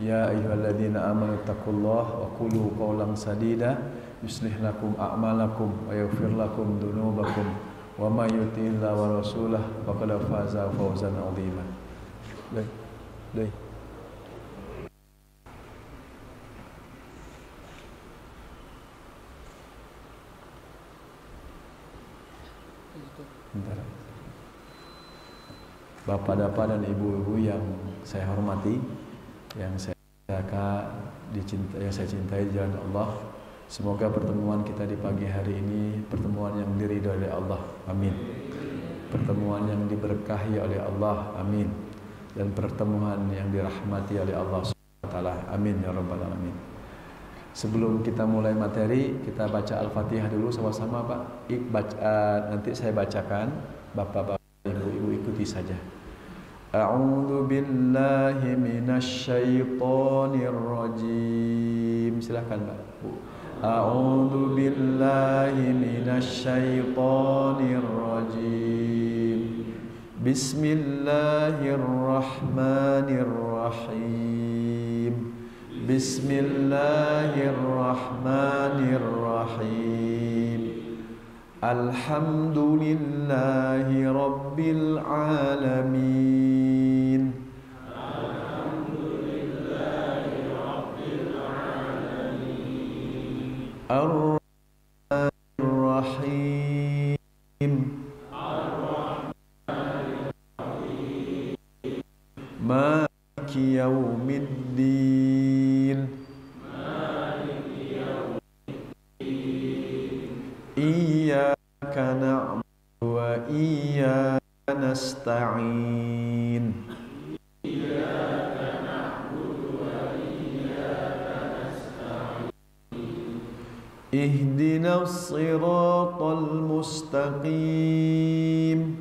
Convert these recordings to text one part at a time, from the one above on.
Ya ayyuhalladzina amanu taqullaha wa qulu qawlan sadida yuslih lakum a'malakum wa yaghfir lakum dhunubakum wa may yuti'illaha wa rasulahu faqad faza fawzan 'azima. Deh. Bentar. Bapak-bapak dan ibu-ibu yang saya hormati, yang saya cintai di jalan Allah, semoga pertemuan kita di pagi hari ini pertemuan yang diridhoi oleh Allah, amin. Pertemuan yang diberkahi oleh Allah, amin. Dan pertemuan yang dirahmati oleh Allah Subhanahu wa taala, amin ya rabbal alamin. Sebelum kita mulai materi, kita baca Al-Fatihah dulu sama-sama, Pak. Nanti saya bacakan, Bapak-bapak, Ibu-ibu ikuti saja. A'udzu billahi minasy syaithanir rajim. Silakan, Pak. A'udzu billahi minasy syaithanir rajim. Bismillahirrahmanirrahim. Bismillahirrahmanirrahim. Alhamdulillahi rabbil alamin. Alhamdulillahi rabbil alamin. Ar-Rahmanir Rahim. Ar-Rahmanir Rahim. Maliki yaumiddin. Maliki yaumiddin. Iyyaka na'budu wa iyyaka nasta'in. Iyyaka na'budu wa iyyaka nasta'in. Ihdinas siratal mustaqim.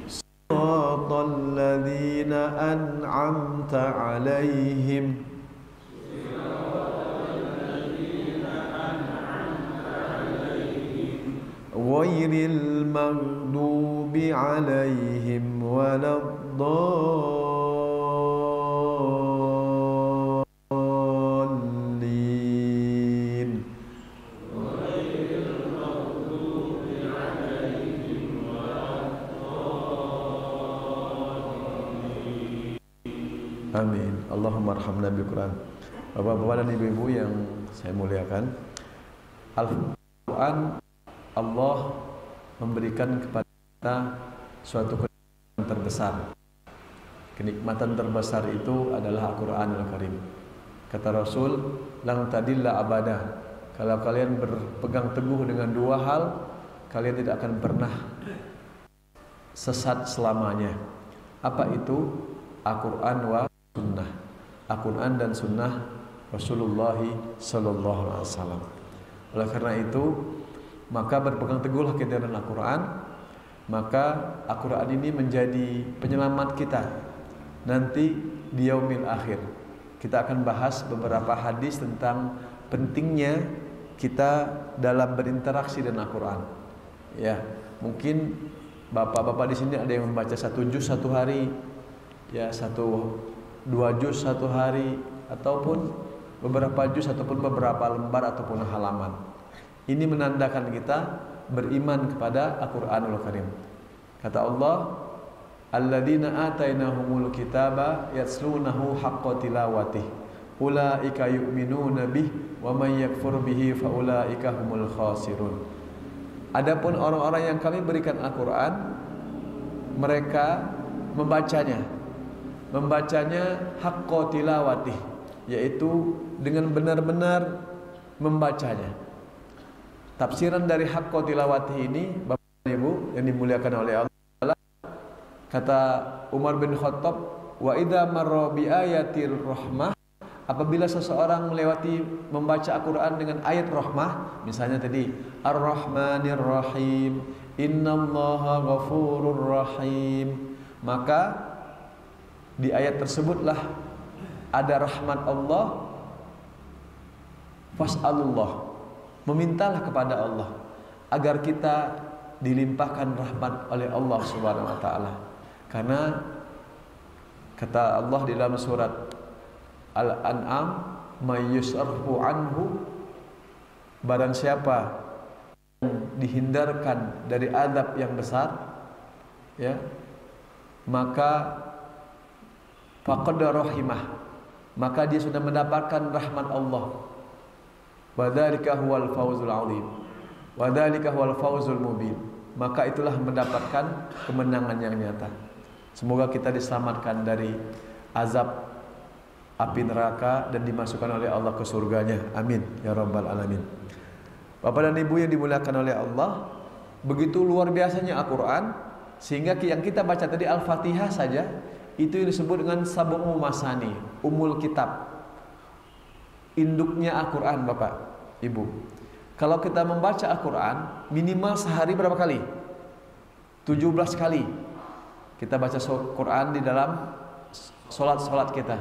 Siratal ladzina an'amta 'alaihim. Ghairil maghdubi 'alaihim waladdallin. Ghairil maghdubi 'alaihim waladdallin. Amin. Allahumma arhamna bil Quran. Bapak-bapak dan ibu-ibu yang saya muliakan, Al-Quran, Allah memberikan kepada kita suatu kenikmatan terbesar. Kenikmatan terbesar itu adalah Al-Quranul Karim. Kata Rasul, lang tadilla abada. Kalau kalian berpegang teguh dengan dua hal, kalian tidak akan pernah sesat selamanya. Apa itu? Al-Quran wa sunnah. Al-Quran dan sunnah Rasulullah sallallahu alaihi wasallam. Oleh karena itu, maka berpegang teguhlah kita dengan Al-Quran. Maka Al-Quran ini menjadi penyelamat kita nanti di yaumil akhir. Kita akan bahas beberapa hadis tentang pentingnya kita dalam berinteraksi dengan Al-Quran. Ya, mungkin bapak-bapak di sini ada yang membaca 1 juz 1 hari, ya 1-2 juz 1 hari, ataupun beberapa juz, ataupun beberapa lembar, ataupun halaman. Ini menandakan kita beriman kepada Al-Quranul Karim. Kata Allah, alladzina atainahumul kitaba yatslunahu haqqa tilawatih ulaika yu'minuna bih wa may yakfur bihi fa ulaika humul khasirun. Adapun orang-orang yang kami berikan Al-Quran, mereka membacanya haqqa tilawatih, yaitu dengan benar-benar membacanya. Tafsiran dari haqqa tilawatih ini, Bapak dan Ibu yang dimuliakan oleh Allah, kata Umar bin Khattab, wa idza marra bi ayatir rahmah, apabila seseorang melewati membaca Al-Quran dengan ayat rahmah, misalnya tadi Ar-Rahmanir Rahim, Innallaha Ghafurur Rahim, maka di ayat tersebutlah ada rahmat Allah. Fas'alullah, memintalah kepada Allah agar kita dilimpahkan rahmat oleh Allah Subhanahu wa taala. Karena kata Allah di dalam surat Al-An'am, may yusarfu anhu, barang siapa yang dihindarkan dari azab yang besar, ya, maka faqad rahimah, maka dia sudah mendapatkan rahmat Allah. Wa dzalika huwal fawzul 'azim. Wa dzalika huwal fawzul mubin. Maka itulah mendapatkan kemenangan yang nyata. Semoga kita diselamatkan dari azab api neraka dan dimasukkan oleh Allah ke surganya. Amin ya rabbal alamin. Bapak dan Ibu yang dimuliakan oleh Allah, begitu luar biasanya Al-Qur'an sehingga yang kita baca tadi Al-Fatihah saja itu yang disebut dengan sab'u masani, umul kitab. Induknya Al-Quran, Bapak, Ibu. Kalau kita membaca Al-Quran minimal sehari berapa kali? 17 kali kita baca Al-Quran di dalam solat kita.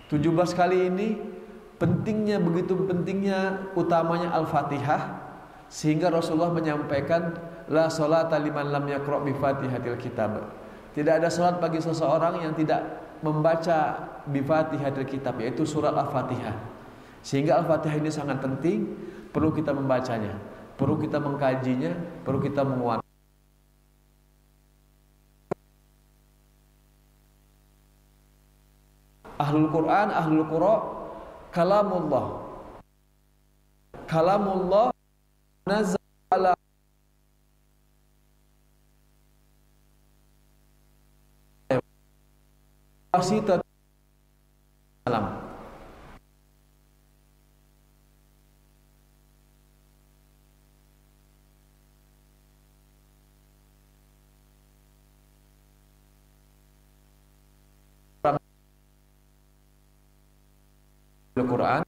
17 kali ini pentingnya, begitu pentingnya, utamanya Al-Fatihah, sehingga Rasulullah menyampaikan la sholata liman lam yaqra' bi fatihatil kitab. Tidak ada salat bagi seseorang yang tidak membaca bi fatihatil kitab, yaitu surat Al-Fatihah. Sehingga Al-Fatihah ini sangat penting, perlu kita membacanya, perlu kita mengkajinya, perlu kita menguatkan. Ahlul Quran, Ahlul Qura, kalamullah. Kalamullah nazala wasita salam. Al-Quran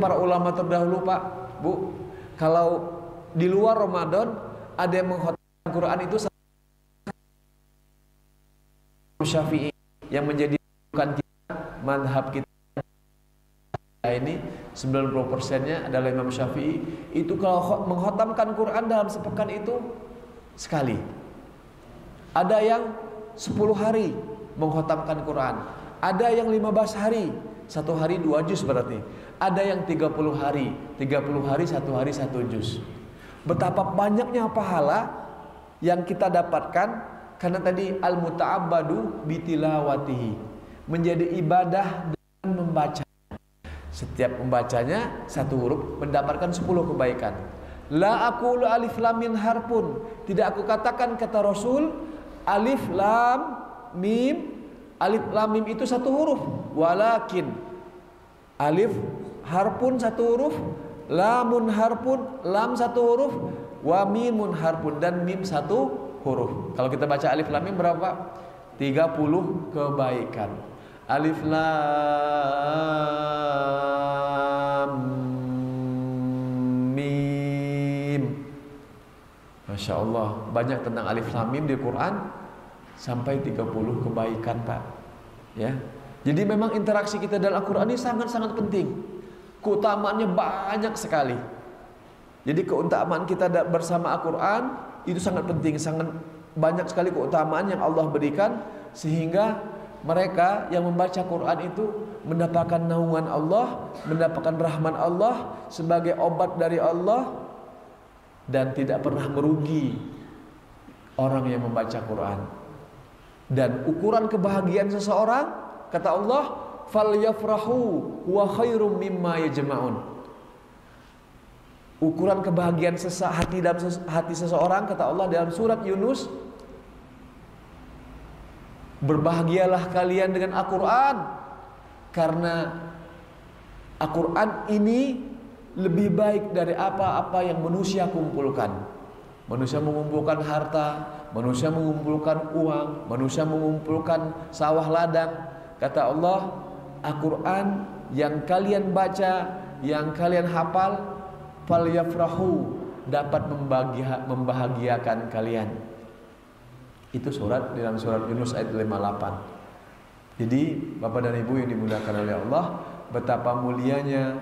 para ulama terdahulu, Pak, Bu, kalau di luar Ramadan ada yang mengkhatamkan Quran itu Syafi'i yang menjadi bukan kita, madhab kita ini 90%-nya adalah Imam Syafi'i. Itu kalau mengkhatamkan Quran dalam sepekan itu sekali. Ada yang 10 hari mengkhatamkan Quran, ada yang 15 hari, 1 hari 2 juz berarti. Ada yang 30 hari, 30 hari 1 hari 1 juz. Betapa banyaknya pahala yang kita dapatkan karena tadi al-muta'abbadu bitilawatihi, menjadi ibadah dengan membaca. Setiap membacanya 1 huruf mendapatkan 10 kebaikan. La aqulu alif lam mim harfun, tidak aku katakan kata Rasul alif lam mim. Alif lam mim itu 1 huruf, walakin alif harpun 1 huruf, lamun harpun, lam 1 huruf, wa mimun harpun, dan mim 1 huruf. Kalau kita baca alif lam mim berapa? 30 kebaikan. Alif lam mim. Masya Allah, banyak tentang alif lam mim di Quran, sampai 30 kebaikan, Pak. Ya. Jadi memang interaksi kita dalam Al-Quran ini sangat-sangat penting. Keutamaannya banyak sekali. Jadi keutamaan kita bersama Al-Quran itu sangat penting, sangat banyak sekali keutamaan yang Allah berikan, sehingga mereka yang membaca Quran itu mendapatkan naungan Allah, mendapatkan rahmat Allah sebagai obat dari Allah, dan tidak pernah merugi orang yang membaca Quran. Dan ukuran kebahagiaan seseorang, kata Allah, falyafrahu wa khairum mimma yajma'un. Ukuran kebahagiaan hati dalam hati seseorang, kata Allah dalam surat Yunus, berbahagialah kalian dengan Al-Quran, karena Al-Quran ini lebih baik dari apa-apa yang manusia kumpulkan. Manusia mengumpulkan harta, manusia mengumpulkan uang, manusia mengumpulkan sawah ladang. Kata Allah, Al-Quran yang kalian baca, yang kalian hafal, falyafrahu, dapat membahagiakan kalian. Itu dalam surat Yunus ayat 58. Jadi Bapak dan Ibu yang dimuliakan oleh Allah, betapa mulianya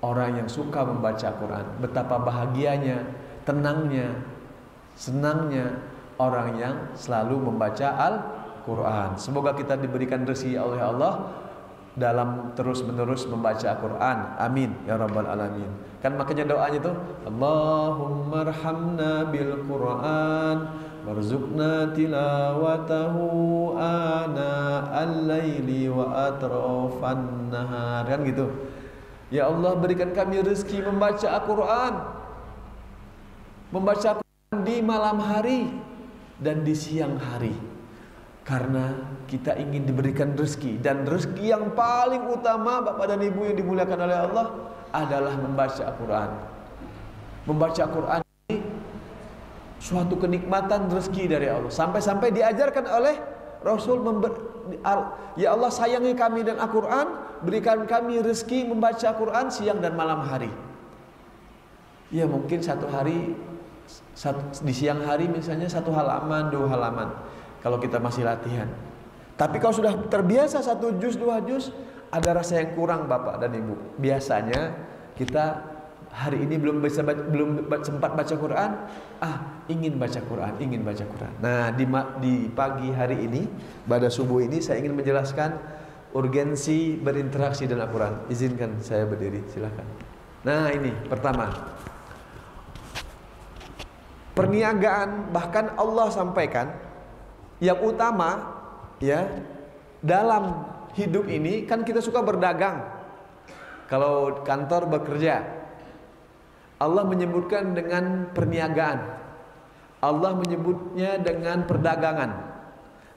orang yang suka membaca Quran, betapa bahagianya, tenangnya, senangnya orang yang selalu membaca Al-Quran. Semoga kita diberikan rezeki oleh Allah dalam terus-menerus membaca Al-Quran. Amin ya rabbal alamin. Kan makanya doanya itu, Allahumma arhamna bil Quran warzuqna tilawatahu ana al-laili wa atrafan nahar. Kan gitu. Ya Allah, berikan kami rezeki membaca Al-Quran, membaca Al-Quran di malam hari dan di siang hari, karena kita ingin diberikan rezeki. Dan rezeki yang paling utama Bapak dan Ibu yang dimuliakan oleh Allah adalah membaca Al-Quran. Membaca Al-Quran ini suatu kenikmatan rezeki dari Allah. Sampai-sampai diajarkan oleh Rasul, ya Allah sayangi kami dan Al-Quran, berikan kami rezeki membaca Al-Quran siang dan malam hari. Ya mungkin di siang hari misalnya 1 halaman, 2 halaman kalau kita masih latihan. Tapi kalau sudah terbiasa 1 juz, 2 juz, ada rasa yang kurang Bapak dan Ibu. Biasanya kita hari ini belum sempat baca Quran, ingin baca Quran. Nah, di pagi hari ini, pada subuh ini, saya ingin menjelaskan urgensi berinteraksi dengan Al-Quran. Izinkan saya berdiri, silakan. Nah, ini pertama, perniagaan. Bahkan Allah sampaikan yang utama ya dalam hidup ini, kan kita suka berdagang. Kalau kantor bekerja, Allah menyebutkan dengan perniagaan, Allah menyebutnya dengan perdagangan.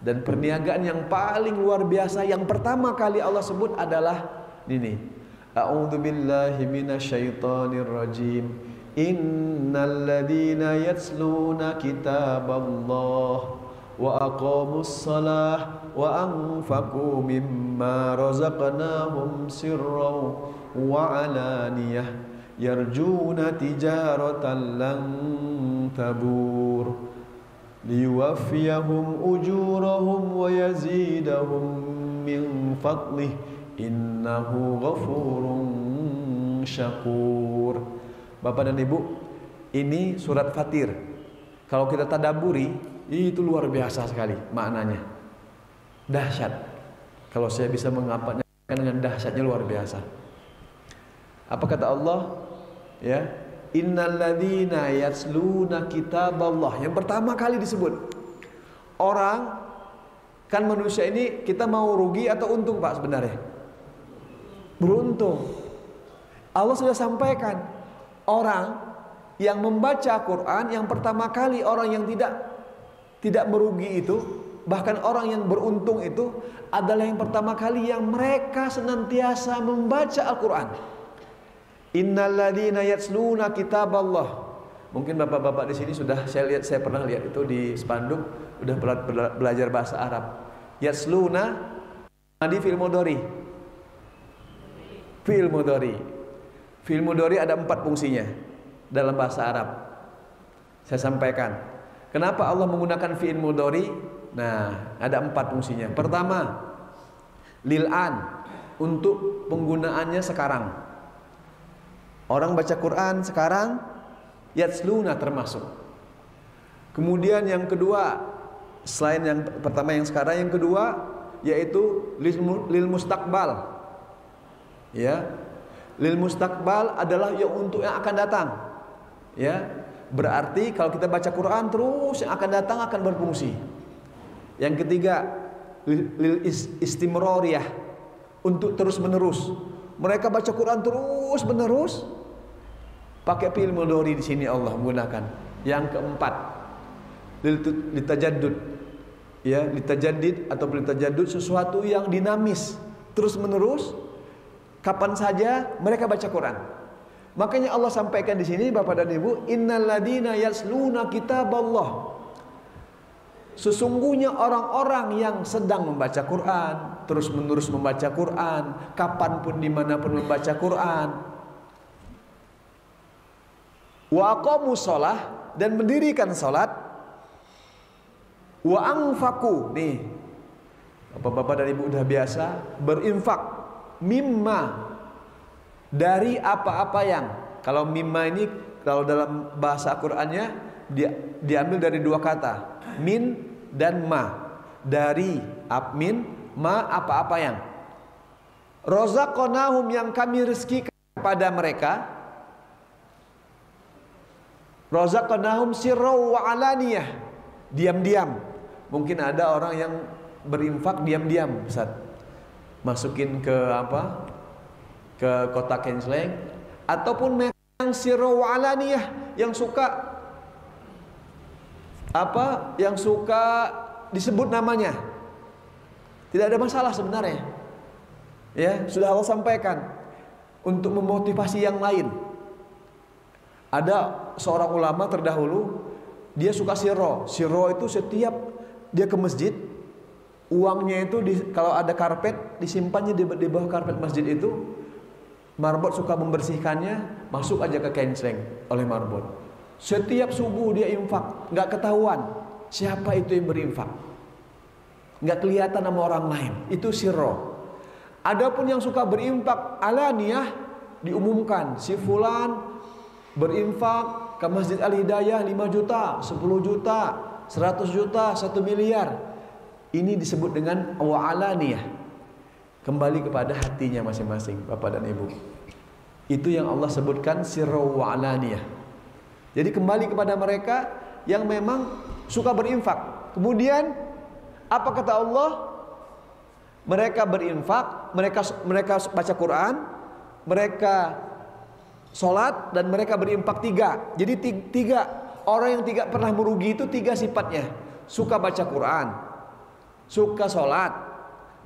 Dan perniagaan yang paling luar biasa yang pertama kali Allah sebut adalah ini, a'udzubillahi minasyaitonir rajim, innal ladzina yatluna kitaballah wa aqamus shalah wa anfaqu mimma razaqnahum sirran wa alaniyah yarjuna tijaratan lan tabur liwaffiyahum ujurahum wa yazidahum min fadlih innahu ghafurun syakur. Bapak dan Ibu, ini surat Fatir. Kalau kita tadaburi, itu luar biasa sekali maknanya. Dahsyat. Kalau saya bisa mengapanya dengan dahsyatnya luar biasa. Apa kata Allah? Ya, innalladzina yatluna kitaballah. Yang pertama kali disebut. Orang, kan manusia ini kita mau rugi atau untung Pak sebenarnya? Beruntung. Allah sudah sampaikan, orang yang membaca Quran yang pertama kali, orang yang tidak merugi itu, bahkan orang yang beruntung itu adalah yang pertama kali yang mereka senantiasa membaca Al-Quran. Innalladzina yatluna kitaballah. Mungkin bapak-bapak di sini sudah saya pernah lihat itu di spanduk, udah belajar bahasa Arab. Yatluna di fi'il mudhari. Fi'il mudhari. Fi'il mudhari ada 4 fungsinya dalam bahasa Arab. Saya sampaikan. Kenapa Allah menggunakan fi'il mudhari? Nah, ada 4 fungsinya. Pertama, lil'an, untuk penggunaannya sekarang. Orang baca Quran sekarang, yatsluna termasuk. Kemudian yang kedua, selain yang pertama yang sekarang, yang kedua yaitu lil mustaqbal. Ya, lil mustaqbal adalah yang untuk yang akan datang. Ya, berarti kalau kita baca Quran terus, yang akan datang akan berfungsi. Yang ketiga, lil istimroriyah, untuk terus menerus. Mereka baca Quran terus menerus, pakai fi'il mudhari di sini Allah menggunakan. Yang keempat, litajaddud, ya, litajaddid atau litajaddud, sesuatu yang dinamis, terus menerus, kapan saja mereka baca Quran. Makanya Allah sampaikan di sini Bapak dan Ibu, innal ladina yasluna kitaballah. Sesungguhnya orang-orang yang sedang membaca Quran, terus menerus membaca Quran, kapanpun dimanapun membaca Quran, wa aqamu sholah, dan mendirikan sholat, wa anfaku, nih bapak-bapak dan ibu udah biasa berinfak, mimma, dari apa-apa yang, kalau mimma ini kalau dalam bahasa Qurannya diambil dari dua kata, min dan ma, dari min, ma, apa-apa yang, rozaqnahum, yang kami rezekikan kepada mereka, rozaqnahum sirra wa alaniyah, diam-diam. Mungkin ada orang yang berinfak diam-diam, Ustaz, masukin ke apa, ke kotak kensleng, ataupun yang sirra wa alaniyah, yang suka apa, yang suka disebut namanya, tidak ada masalah sebenarnya. Ya, sudah Allah sampaikan untuk memotivasi yang lain. Ada seorang ulama terdahulu, dia suka sirro. Sirro itu setiap dia ke masjid, uangnya itu kalau ada karpet disimpannya di bawah karpet masjid itu. Marbot suka membersihkannya, masuk aja ke kensleng oleh marbot. Setiap subuh dia infak, nggak ketahuan siapa itu yang berinfak, nggak kelihatan sama orang lain, itu sirro. Adapun yang suka berinfak alaniyah, diumumkan si fulan berinfak ke Masjid Al-Hidayah 5 juta, 10 juta, 100 juta, 1 miliar. Ini disebut dengan wa alaniyah. Kembali kepada hatinya masing-masing, Bapak dan Ibu. Itu yang Allah sebutkan sirra wa alaniyah. Jadi kembali kepada mereka yang memang suka berinfak. Kemudian apa kata Allah? Mereka berinfak, mereka baca Quran, mereka sholat, dan mereka berinfak tiga. Jadi tiga orang yang tidak pernah merugi itu tiga sifatnya: suka baca Quran, suka sholat,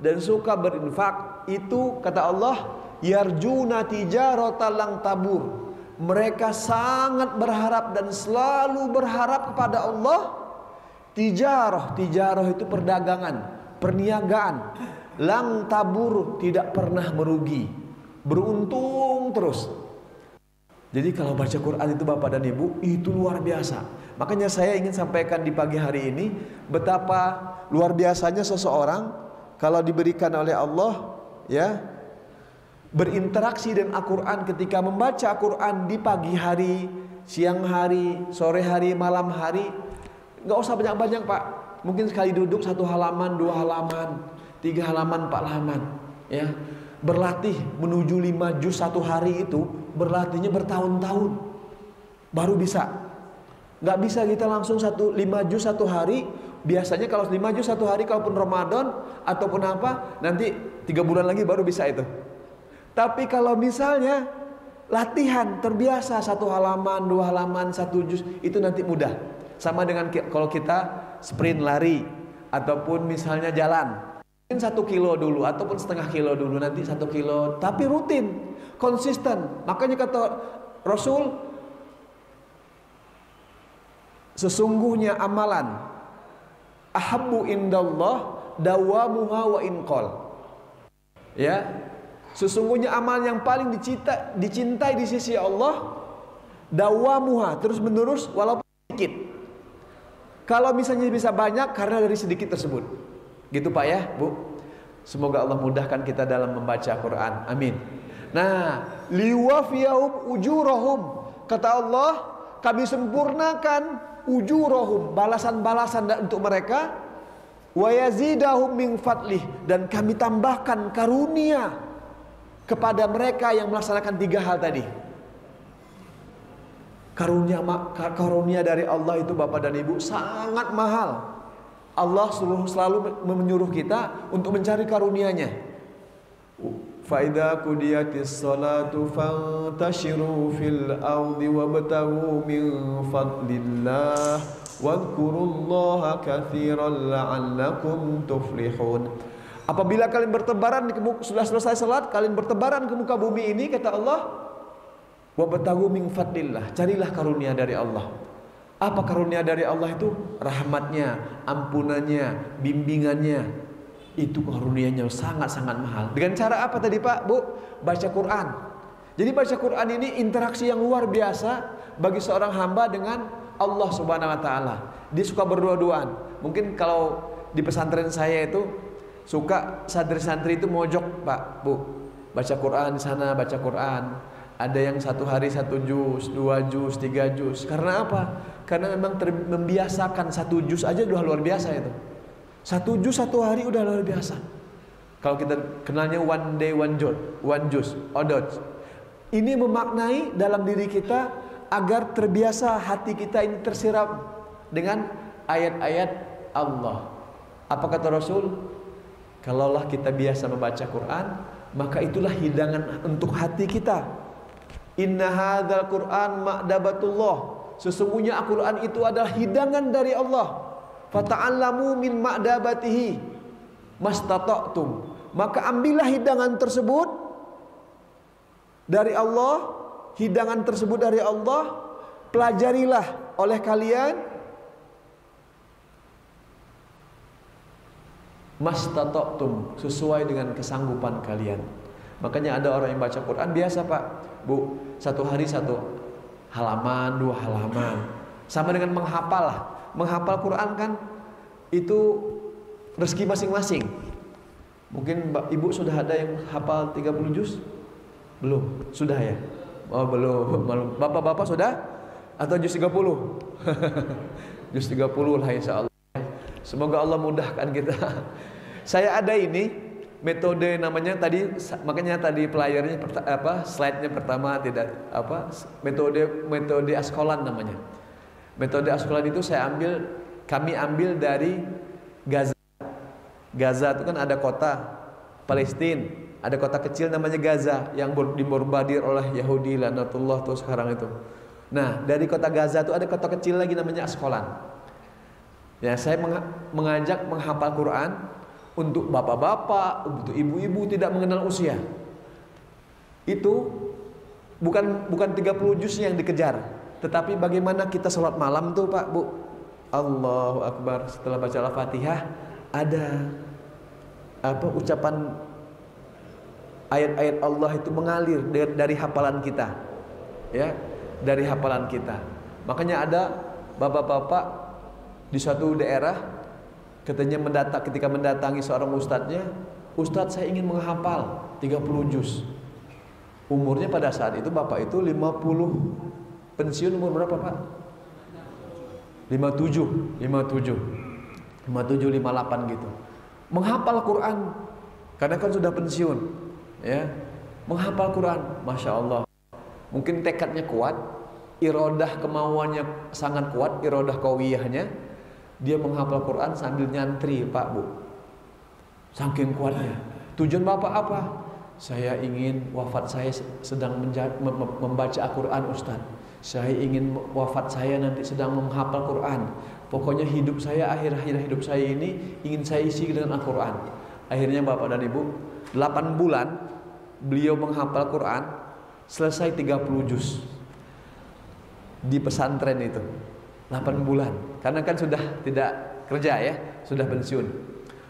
dan suka berinfak. Itu kata Allah, yarjuna tijaratan lang tabur. Mereka sangat berharap dan selalu berharap kepada Allah. Tijarah itu perdagangan, perniagaan. Lang tabur, tidak pernah merugi, beruntung terus. Jadi kalau baca Quran itu Bapak dan Ibu, itu luar biasa. Makanya saya ingin sampaikan di pagi hari ini betapa luar biasanya seseorang kalau diberikan oleh Allah, ya, berinteraksi dengan Al-Quran. Ketika membaca Al-Quran di pagi hari, siang hari, sore hari, malam hari, nggak usah banyak-banyak Pak. Mungkin sekali duduk 1 halaman, 2 halaman, 3 halaman, 4 halaman, ya. Berlatih menuju 5 juz 1 hari itu, berlatihnya bertahun-tahun baru bisa. Nggak bisa kita langsung 5 juz 1 hari. Biasanya kalau 5 juz 1 hari, kalaupun Ramadan ataupun apa, nanti 3 bulan lagi baru bisa itu. Tapi kalau misalnya latihan terbiasa 1 halaman, 2 halaman, 1 juz, itu nanti mudah. Sama dengan kalau kita sprint lari ataupun misalnya jalan, mungkin 1 kilo dulu ataupun setengah kilo dulu, nanti 1 kilo, tapi rutin, konsisten. Makanya kata Rasul, sesungguhnya amalan ahabbu indallah dawamuha wa inqal. Ya, sesungguhnya amal yang paling dicintai di sisi Allah, dawamuha, terus menerus walaupun sedikit. Kalau misalnya bisa banyak karena dari sedikit tersebut. Gitu Pak ya, Bu. Semoga Allah mudahkan kita dalam membaca Quran. Amin. Nah, liwafiyahum ujurahum. Kata Allah, kami sempurnakan ujurahum, balasan-balasan untuk mereka. Wa yazidahum min fadlih, dan kami tambahkan karunia kepada mereka yang melaksanakan 3 hal tadi. Karunia dari Allah itu Bapak dan Ibu sangat mahal. Allah selalu menyuruh kita untuk mencari karunia-Nya. Fa idza qudiyatis salatu fantashiru fil ardi wabtaghu min fadlillah wadhkurullaha katsiran la'allakum tuflihun. Apabila kalian bertebaran sudah selesai salat, kalian bertebaran ke muka bumi ini, kata Allah, wabtaghu min fadlillah, carilah karunia dari Allah. Apa karunia dari Allah itu? Rahmatnya, ampunannya, bimbingannya. Itu karunianya sangat-sangat mahal. Dengan cara apa tadi Pak, Bu? Baca Quran. Jadi baca Quran ini interaksi yang luar biasa bagi seorang hamba dengan Allah Subhanahu wa taala. Dia suka berdua-duaan. Mungkin kalau di pesantren saya itu suka santri-santri itu mojok, Pak, Bu. Baca Quran di sana, baca Quran. Ada yang 1 hari 1 juz, 2 juz, 3 juz. Karena apa? Karena memang membiasakan 1 juz aja udah luar biasa itu. 1 juz 1 hari udah luar biasa. Kalau kita kenalnya one day one juz, odot. Ini memaknai dalam diri kita agar terbiasa hati kita ini tersiram dengan ayat-ayat Allah. Apa kata Rasul? Kalaulah kita biasa membaca Quran, maka itulah hidangan untuk hati kita. Inna hadzal Qur'an ma'dabatullah. Sesungguhnya Al-Quran itu adalah hidangan dari Allah. Fata'allamu min ma'dabatihi mastata'tum. Maka ambillah hidangan tersebut dari Allah, hidangan tersebut dari Allah, pelajarilah oleh kalian mastata'tum, sesuai dengan kesanggupan kalian. Makanya ada orang yang baca Quran biasa Pak, Bu, 1 hari 1 halaman, 2 halaman. Sama dengan menghafal lah. Menghafal Quran kan itu rezeki masing-masing. Mungkin Ibu sudah ada yang hafal 30 juz? Belum? Sudah ya? Oh belum. Bapak-bapak sudah? Atau juz 30? Juz 30 lah insya Allah. Semoga Allah mudahkan kita. Saya ada ini metode namanya tadi, makanya tadi playernya slide-nya pertama tidak metode Askolan namanya. Metode Askolan itu kami ambil dari Gaza. Gaza itu kan ada kota Palestina, ada kota kecil namanya Gaza yang dibombardir oleh Yahudi laknatullah tuh sekarang itu. Nah, dari kota Gaza itu ada kota kecil lagi namanya Askolan. Ya, saya mengajak menghafal Quran untuk bapak-bapak, untuk ibu-ibu tidak mengenal usia. Itu bukan 30 juz yang dikejar, tetapi bagaimana kita sholat malam tuh Pak, Bu. Allahu Akbar, setelah baca Al-Fatihah ada ucapan ayat-ayat Allah itu mengalir dari hafalan kita. Ya, dari hafalan kita. Makanya ada bapak-bapak di suatu daerah katanya ketika mendatangi seorang ustadznya, Ustadz saya ingin menghafal 30 juz. Umurnya pada saat itu bapak itu 50, pensiun umur berapa Pak? 57, 58 gitu. Menghafal Quran karena kan sudah pensiun, ya. Menghafal Quran, Masya Allah. Mungkin tekadnya kuat, irodah kemauannya sangat kuat, irodah qawiyahnya. Dia menghafal Quran sambil nyantri Pak, Bu. Saking kuatnya. Tujuan Bapak apa? Saya ingin wafat saya sedang membaca Al-Quran Ustaz. Saya ingin wafat saya nanti sedang menghafal Quran. Pokoknya hidup saya, akhir hidup saya ini ingin saya isi dengan Al-Quran. Akhirnya Bapak dan Ibu 8 bulan beliau menghafal Quran, selesai 30 juz di pesantren itu. 8 bulan, karena kan sudah tidak kerja ya, sudah pensiun.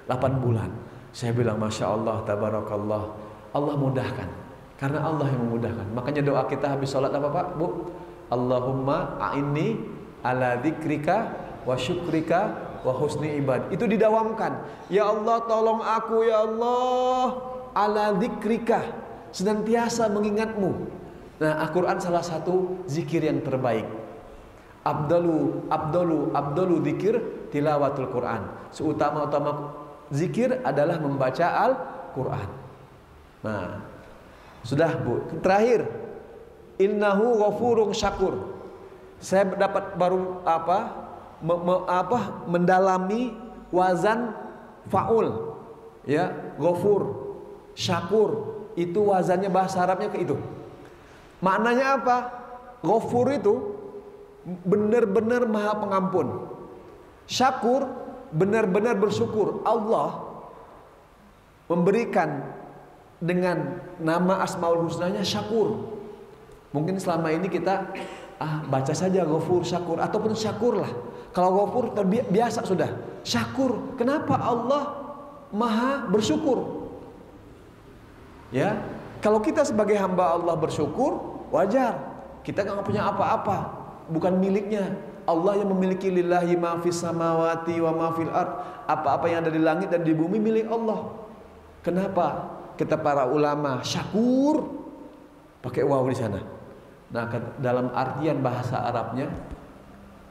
8 bulan. Saya bilang Masya Allah, Tabarakallah. Allah mudahkan, karena Allah yang memudahkan. Makanya doa kita habis sholat apa Pak, Bu? Allahumma a'inni ala dzikrika wa syukrika wa husni ibad. Itu didawamkan. Ya Allah, tolong aku ya Allah ala dzikrika, senantiasa mengingatmu. Nah, Al-Quran salah satu zikir yang terbaik. Abdalu zikir tilawatul Quran. Seutama-utama zikir adalah membaca Al-Quran. Nah, sudah Bu. Terakhir, innahu ghafurun syakur. Saya dapat baru mendalami wazan faul. Ya, ghafur, syakur, itu wazannya bahasa Arabnya ke itu. Maknanya apa? Ghafur itu benar-benar maha pengampun. Syakur benar-benar bersyukur. Allah memberikan dengan nama Asmaul Husnanya Syakur. Mungkin selama ini kita baca saja Ghafur, Syakur, ataupun Syakur lah. Kalau Ghafur terbiasa sudah. Syakur, kenapa Allah maha bersyukur? Ya, kalau kita sebagai hamba Allah bersyukur, wajar. Kita nggak punya apa-apa, bukan miliknya. Allah yang memiliki, lillahi ma fis samawati wa ma fil ard. Apa-apa yang ada di langit dan di bumi milik Allah. Kenapa kita para ulama syakur pakai waw di sana? Nah, dalam artian bahasa Arabnya,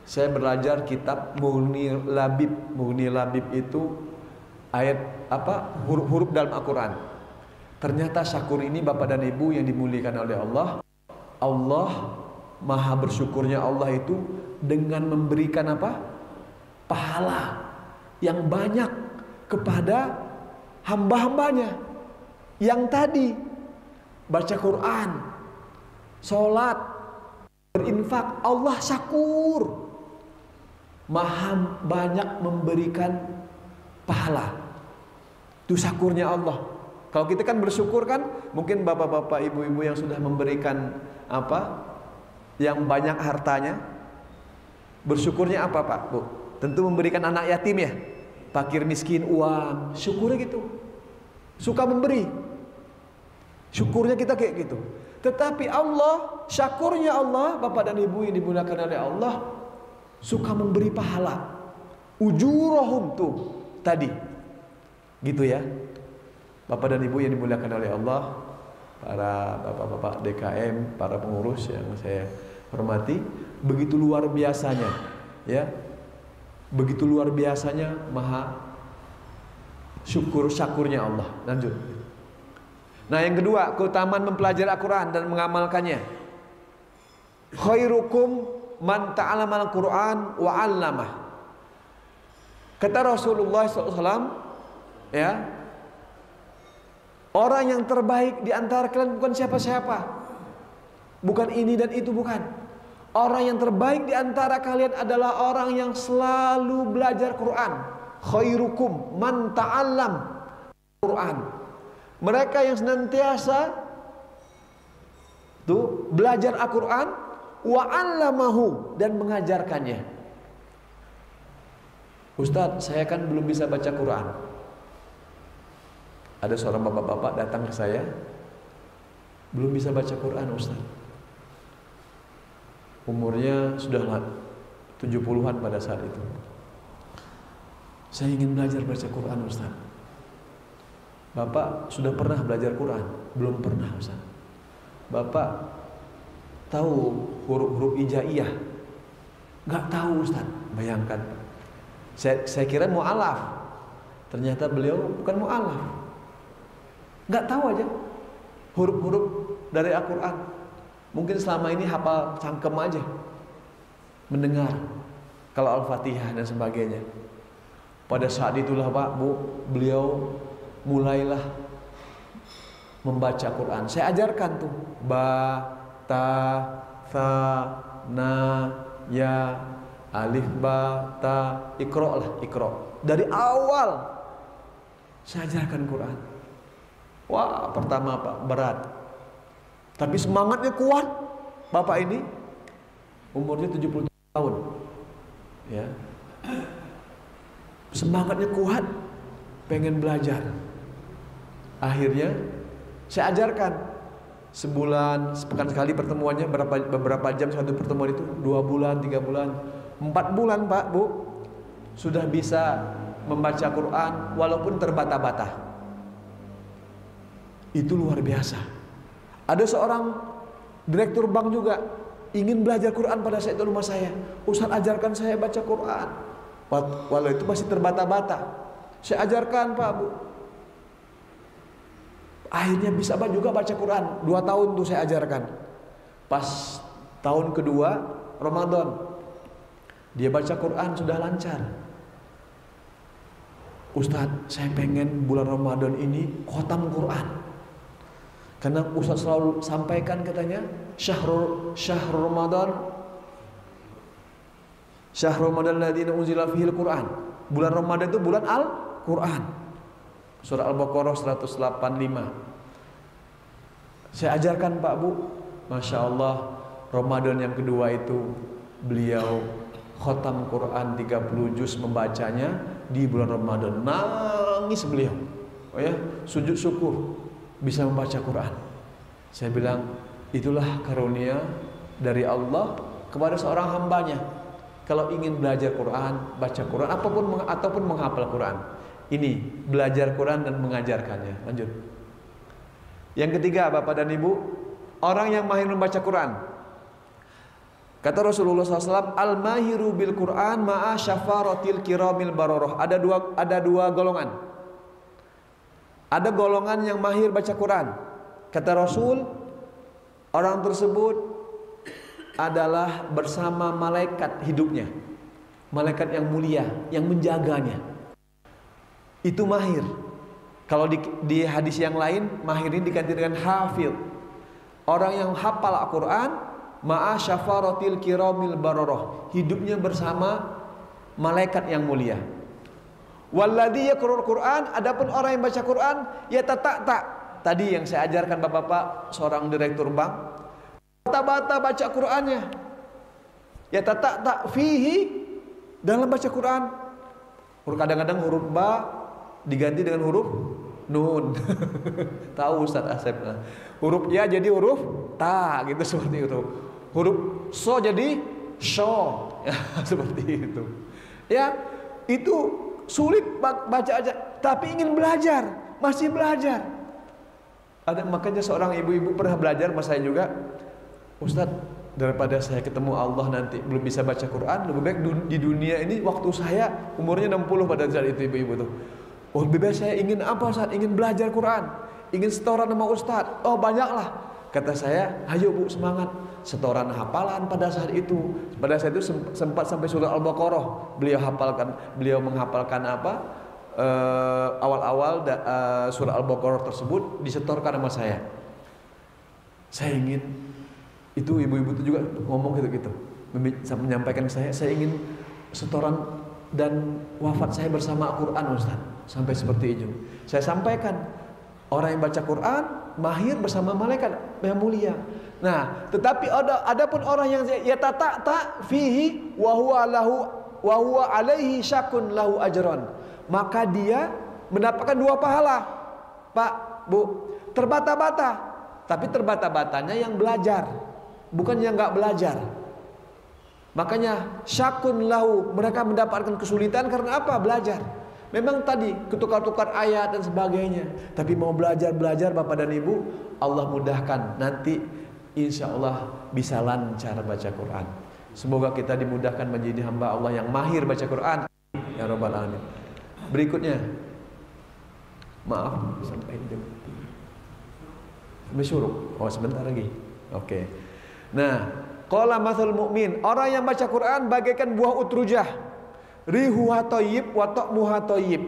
saya belajar kitab Mughni Labib. Mughni Labib itu ayat huruf-huruf dalam Al-Quran. Ternyata syakur ini Bapak dan Ibu yang dimuliakan oleh Allah. Allah maha bersyukurnya Allah itu dengan memberikan pahala yang banyak kepada hamba-hambanya. Yang tadi baca Quran, sholat, berinfak, Allah syakur, maha banyak memberikan pahala. Itu syakurnya Allah. Kalau kita kan bersyukur kan, mungkin bapak-bapak, ibu-ibu yang sudah memberikan yang banyak hartanya, bersyukurnya apa Pak Bu? Tentu memberikan anak yatim ya, fakir miskin uang, syukurnya gitu. Suka memberi, syukurnya kita kayak gitu. Tetapi Allah, syakurnya Allah, bapak dan ibu yang dimuliakan oleh Allah, suka memberi pahala. Ujurahum tuh tadi, gitu ya. Bapak dan ibu yang dimuliakan oleh Allah, para bapak-bapak DKM, para pengurus yang saya hormati, begitu luar biasanya, ya, begitu luar biasanya maha syakurnya Allah. Lanjut. Nah, yang kedua, keutamaan mempelajari Al-Quran dan mengamalkannya. Khairukum man ta'allama al-Quran wa 'allamah. Kata Rasulullah SAW, ya, orang yang terbaik di antara kalian bukan siapa-siapa, bukan ini dan itu, bukan. Orang yang terbaik di antara kalian adalah orang yang selalu belajar Quran. Khairukum man ta'allam Quran. Mereka yang senantiasa tuh belajar Al-Quran wa 'allamahu, dan mengajarkannya. Ustadz, saya kan belum bisa baca Quran. Ada seorang bapak-bapak datang ke saya, belum bisa baca Quran Ustaz. Umurnya sudah 70-an pada saat itu. Saya ingin belajar baca Quran Ustaz. Bapak sudah pernah belajar Quran? Belum pernah Ustaz. Bapak tahu huruf-huruf hijaiyah? Gak tahu Ustaz. Bayangkan, saya kira mu'alaf. Ternyata beliau bukan mu'alaf. Gak tahu aja huruf-huruf dari Al-Quran. Mungkin selama ini hafal cangkem aja, mendengar kalau Al-Fatihah dan sebagainya. Pada saat itulah Pak Bu, beliau mulailah membaca Quran. Saya ajarkan tuh ba, ta, tha, na, ya, alif, ba, ta, ikro lah, ikro. Dari awal saya ajarkan Quran. Wah, pertama Pak, berat. Tapi semangatnya kuat. Bapak ini umurnya 70 tahun. Ya. Semangatnya kuat, pengen belajar. Akhirnya saya ajarkan. Sebulan, sepekan sekali pertemuannya, beberapa jam satu pertemuan itu, 2 bulan, 3 bulan, 4 bulan Pak, Bu. sudah bisa membaca Quran walaupun terbata-bata. Itu luar biasa. Ada seorang direktur bank juga ingin belajar Quran pada saat itu rumah saya. Ustaz, ajarkan saya baca Quran. Walau itu masih terbata-bata. Saya ajarkan Pak Bu. Akhirnya bisa juga baca Quran. 2 tahun tuh saya ajarkan. Pas tahun kedua Ramadan, dia baca Quran sudah lancar. Ustadz, saya pengen bulan Ramadan ini khotam Quran. Karena Ustadz selalu sampaikan katanya, syahrul Ramadan ladzina unzila fihil Quran. Bulan Ramadan itu bulan Al-Quran. Surah Al-Baqarah 185. Saya ajarkan Pak Bu. Masya Allah, Ramadan yang kedua itu beliau khotam Quran 30 juz membacanya di bulan Ramadan. Nangis beliau, oh ya, sujud syukur bisa membaca Quran. Saya bilang, itulah karunia dari Allah kepada seorang hambanya. Kalau ingin belajar Quran, baca Quran, ataupun menghafal Quran, ini belajar Quran dan mengajarkannya. Lanjut. Yang ketiga, Bapak dan Ibu, orang yang mahir membaca Quran. Kata Rasulullah SAW, al-mahiru bil Quran ma'a syafaratil kiramil baroroh. Ada dua golongan. Ada golongan yang mahir baca Quran. Kata Rasul, orang tersebut adalah bersama malaikat hidupnya, malaikat yang mulia, yang menjaganya. Itu mahir. Kalau di hadis yang lain, mahir ini diganti dengan hafil. Orang yang hafal Al-Quran ma'a syafaratil kiramil baroroh, hidupnya bersama malaikat yang mulia. Walladzi yaqra'ul Quran, adapun orang yang baca Quran yatata. Tadi yang saya ajarkan Bapak-bapak, seorang direktur bank, bata-bata baca Qurannya. Yatata fihi, dalam baca Quran. Kadang-kadang huruf ba diganti dengan huruf nun. Tahu Ustaz Asep. Huruf ya jadi huruf ta, gitu, seperti itu. Huruf so jadi sho, ya, seperti itu. Ya, itu sulit baca aja, tapi ingin belajar, masih belajar. Makanya seorang ibu-ibu pernah belajar sama saya juga, Ustadz, daripada saya ketemu Allah nanti belum bisa baca Quran, lebih baik di dunia ini waktu saya umurnya 60 pada saat itu ibu-ibu tuh. Oh, lebih baik saya ingin apa Ustadz? Ingin belajar Quran, ingin setoran sama Ustadz. Oh, banyaklah. Kata saya, ayo Bu, semangat. Setoran hafalan pada saat itu. Pada saat itu sempat sampai surah Al-Baqarah beliau menghafalkan apa? Awal-awal surah Al-Baqarah tersebut disetorkan sama saya. Saya ingin, itu ibu-ibu itu juga ngomong gitu-gitu, menyampaikan saya ingin setoran dan wafat saya bersama Al-Quran Ustaz. Sampai seperti itu. Saya sampaikan, orang yang baca Quran mahir bersama malaikat yang mulia. Nah, tetapi adapun orang yang yatata fihi wa huwa alaihi syakun lahu ajran, maka dia mendapatkan 2 pahala. Pak, Bu, terbata-bata, tapi terbata-batanya yang belajar, bukan yang enggak belajar. Makanya syakun lahu, mereka mendapatkan kesulitan karena apa? Belajar. Memang tadi ketukar-tukar ayat dan sebagainya, tapi mau belajar Bapak dan Ibu, Allah mudahkan, nanti insya Allah bisa lancar baca Quran. Semoga kita dimudahkan menjadi hamba Allah yang mahir baca Quran, ya Rabbal Alamin. Berikutnya, maaf sampai syuruk. Oh, sebentar lagi. Oke. Nah, qala mathal mu'min, orang yang baca Quran bagaikan buah utrujah, rihuha thayyib wa ta'muha thayyib.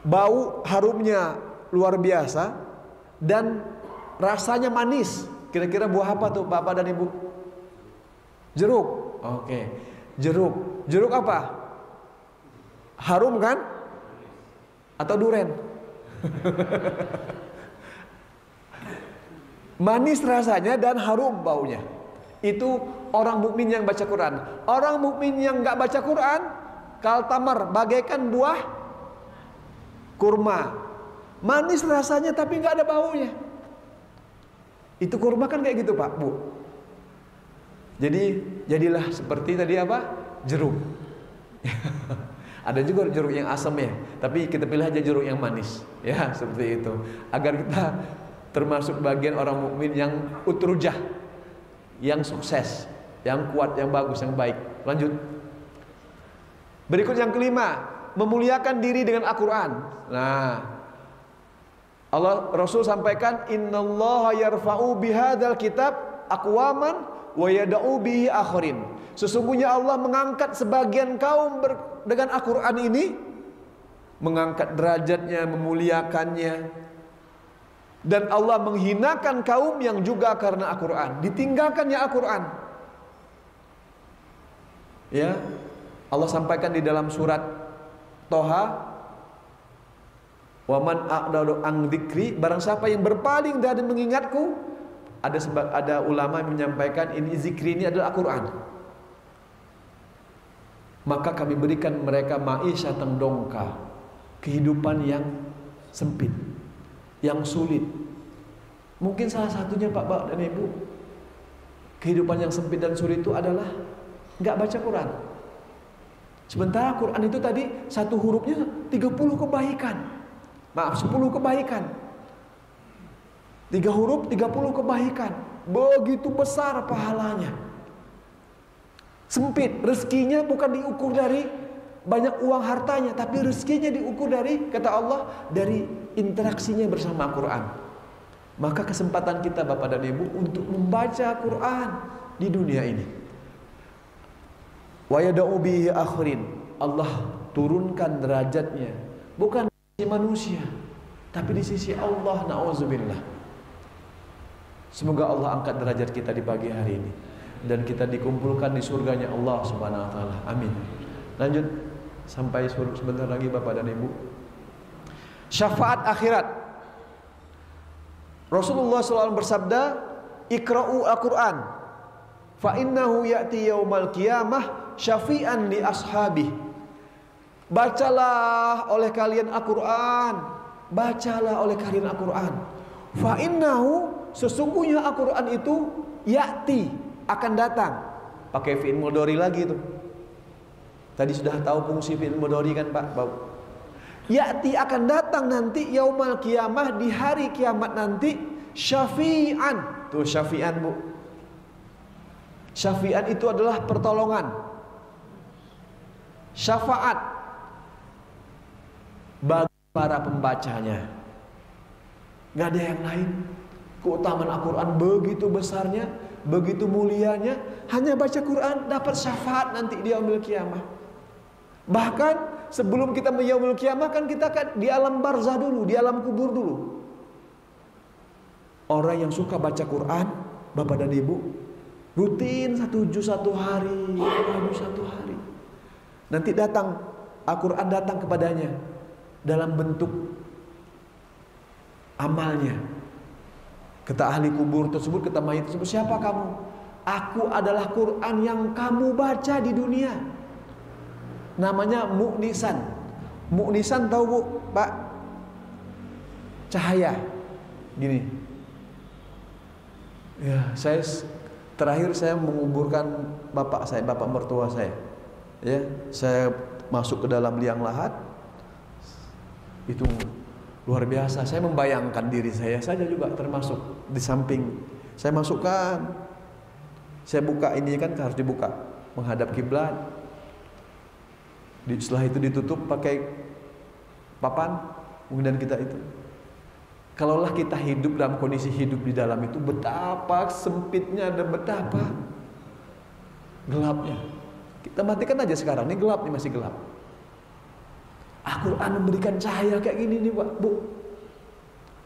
Bau harumnya luar biasa dan rasanya manis. Kira-kira buah apa tuh Bapak dan Ibu? Jeruk. Oke. Jeruk. Jeruk apa? Harum kan? Atau duren? Manis rasanya dan harum baunya. Itu orang mukmin yang baca Quran. Orang mukmin yang enggak baca Quran, kal tamar, bagaikan buah kurma. Manis rasanya tapi enggak ada baunya. Itu kurma kan kayak gitu, Pak, Bu. Jadi jadilah seperti tadi apa? Jeruk. Ada juga jeruk yang asam ya, tapi kita pilih aja jeruk yang manis, ya seperti itu. Agar kita termasuk bagian orang mukmin yang utrujah, yang sukses, yang kuat, yang bagus, yang baik. Lanjut. Berikut yang kelima, memuliakan diri dengan Al-Quran. Nah, Rasul sampaikan, Innallaha yarfa'u bihadzal kitab aqwaman wa yada'u bihi akharin. Sesungguhnya Allah mengangkat sebagian kaum dengan Al-Quran ini, mengangkat derajatnya, memuliakannya, dan Allah menghinakan kaum yang juga karena Al-Quran, ditinggalkannya Al-Quran. Ya, Allah sampaikan di dalam surat Toha, waman a'radu an dzikri, barang siapa yang berpaling dari mengingatku. Ada ulama yang menyampaikan ini zikri ini adalah Al-Quran. Maka kami berikan mereka ma'isyatan dongka, kehidupan yang sempit, yang sulit. Mungkin salah satunya Pak dan Ibu, kehidupan yang sempit dan sulit itu adalah nggak baca Quran. Sementara Quran itu tadi satu hurufnya 30 kebaikan. Maaf, 10 kebaikan. 3 huruf 30 kebaikan. Begitu besar pahalanya. Sempit, rezekinya bukan diukur dari banyak uang hartanya, tapi rezekinya diukur dari, kata Allah, dari interaksinya bersama Quran. Maka kesempatan kita Bapak dan Ibu untuk membaca Quran di dunia ini. Wa yada'u bihi akhirin. Allah turunkan derajatnya bukan di sisi manusia, tapi di sisi Allah. Na'udzubillah. Semoga Allah angkat derajat kita di pagi hari ini dan kita dikumpulkan di surganya Allah Subhanahu wa taala. Amin. Lanjut sampai sebentar lagi Bapak dan Ibu. Syafaat akhirat. Rasulullah SAW bersabda, "Iqra'u Al-Qur'an fa innahu ya'ti yaumal qiyamah syafi'an li ashabi." Bacalah oleh kalian Al-Qur'an. Bacalah oleh kalian Al-Qur'an. Fa innahu, sesungguhnya Al-Qur'an itu ya'ti, akan datang. Pakai fi'il mudhari lagi itu. Tadi sudah tahu fungsi fi'il mudhari kan Pak? Ya'ti, akan datang nanti yaumal qiyamah, di hari kiamat nanti, syafi'an. Tuh syafi'an Bu. Syafi'an itu adalah pertolongan. Syafaat bagi para pembacanya. Gak ada yang lain. Keutamaan Al-Quran begitu besarnya, begitu mulianya. Hanya baca Quran dapat syafaat nanti di yaumil qiyamah. Bahkan sebelum kita yaumil qiyamah kan kita kan di alam barzah dulu, di alam kubur dulu. Orang yang suka baca Quran, Bapak dan Ibu, rutin 1 juz 1 hari, 2 juz 1 hari. Nanti datang Al-Quran datang kepadanya dalam bentuk amalnya. Kata ahli kubur tersebut, kata mayit tersebut, siapa kamu? Aku adalah Quran yang kamu baca di dunia. Namanya mu'nisan. Mu'nisan tahu Bu, Pak? Cahaya. Gini. Ya, terakhir saya menguburkan bapak saya, bapak mertua saya. Ya, saya masuk ke dalam liang lahat. Itu luar biasa. Saya membayangkan diri saya saja juga termasuk di samping. Saya masukkan, saya buka ini kan harus dibuka menghadap kiblat. Setelah itu ditutup pakai papan. Kemudian kita itu, kalaulah kita hidup dalam kondisi hidup di dalam itu, betapa sempitnya dan betapa gelapnya. Kita matikan aja sekarang, ini gelap nih, masih gelap. Al-Quran memberikan cahaya kayak gini nih Pak, Bu.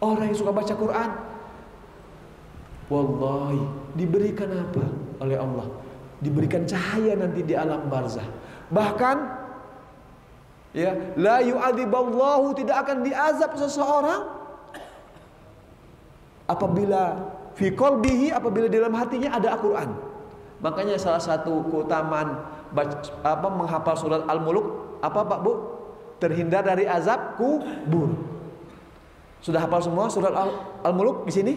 Orang yang suka baca Quran, wallahi diberikan apa oleh Allah? Diberikan cahaya nanti di alam barzah. Bahkan ya, la yu'adziballahu, tidak akan diazab seseorang apabila fi qalbihi, apabila di dalam hatinya ada Al-Quran. Makanya salah satu keutamaan menghafal surat Al-Muluk apa Pak Bu? Terhindar dari azab kubur. Sudah hafal semua surat Al-Muluk di sini?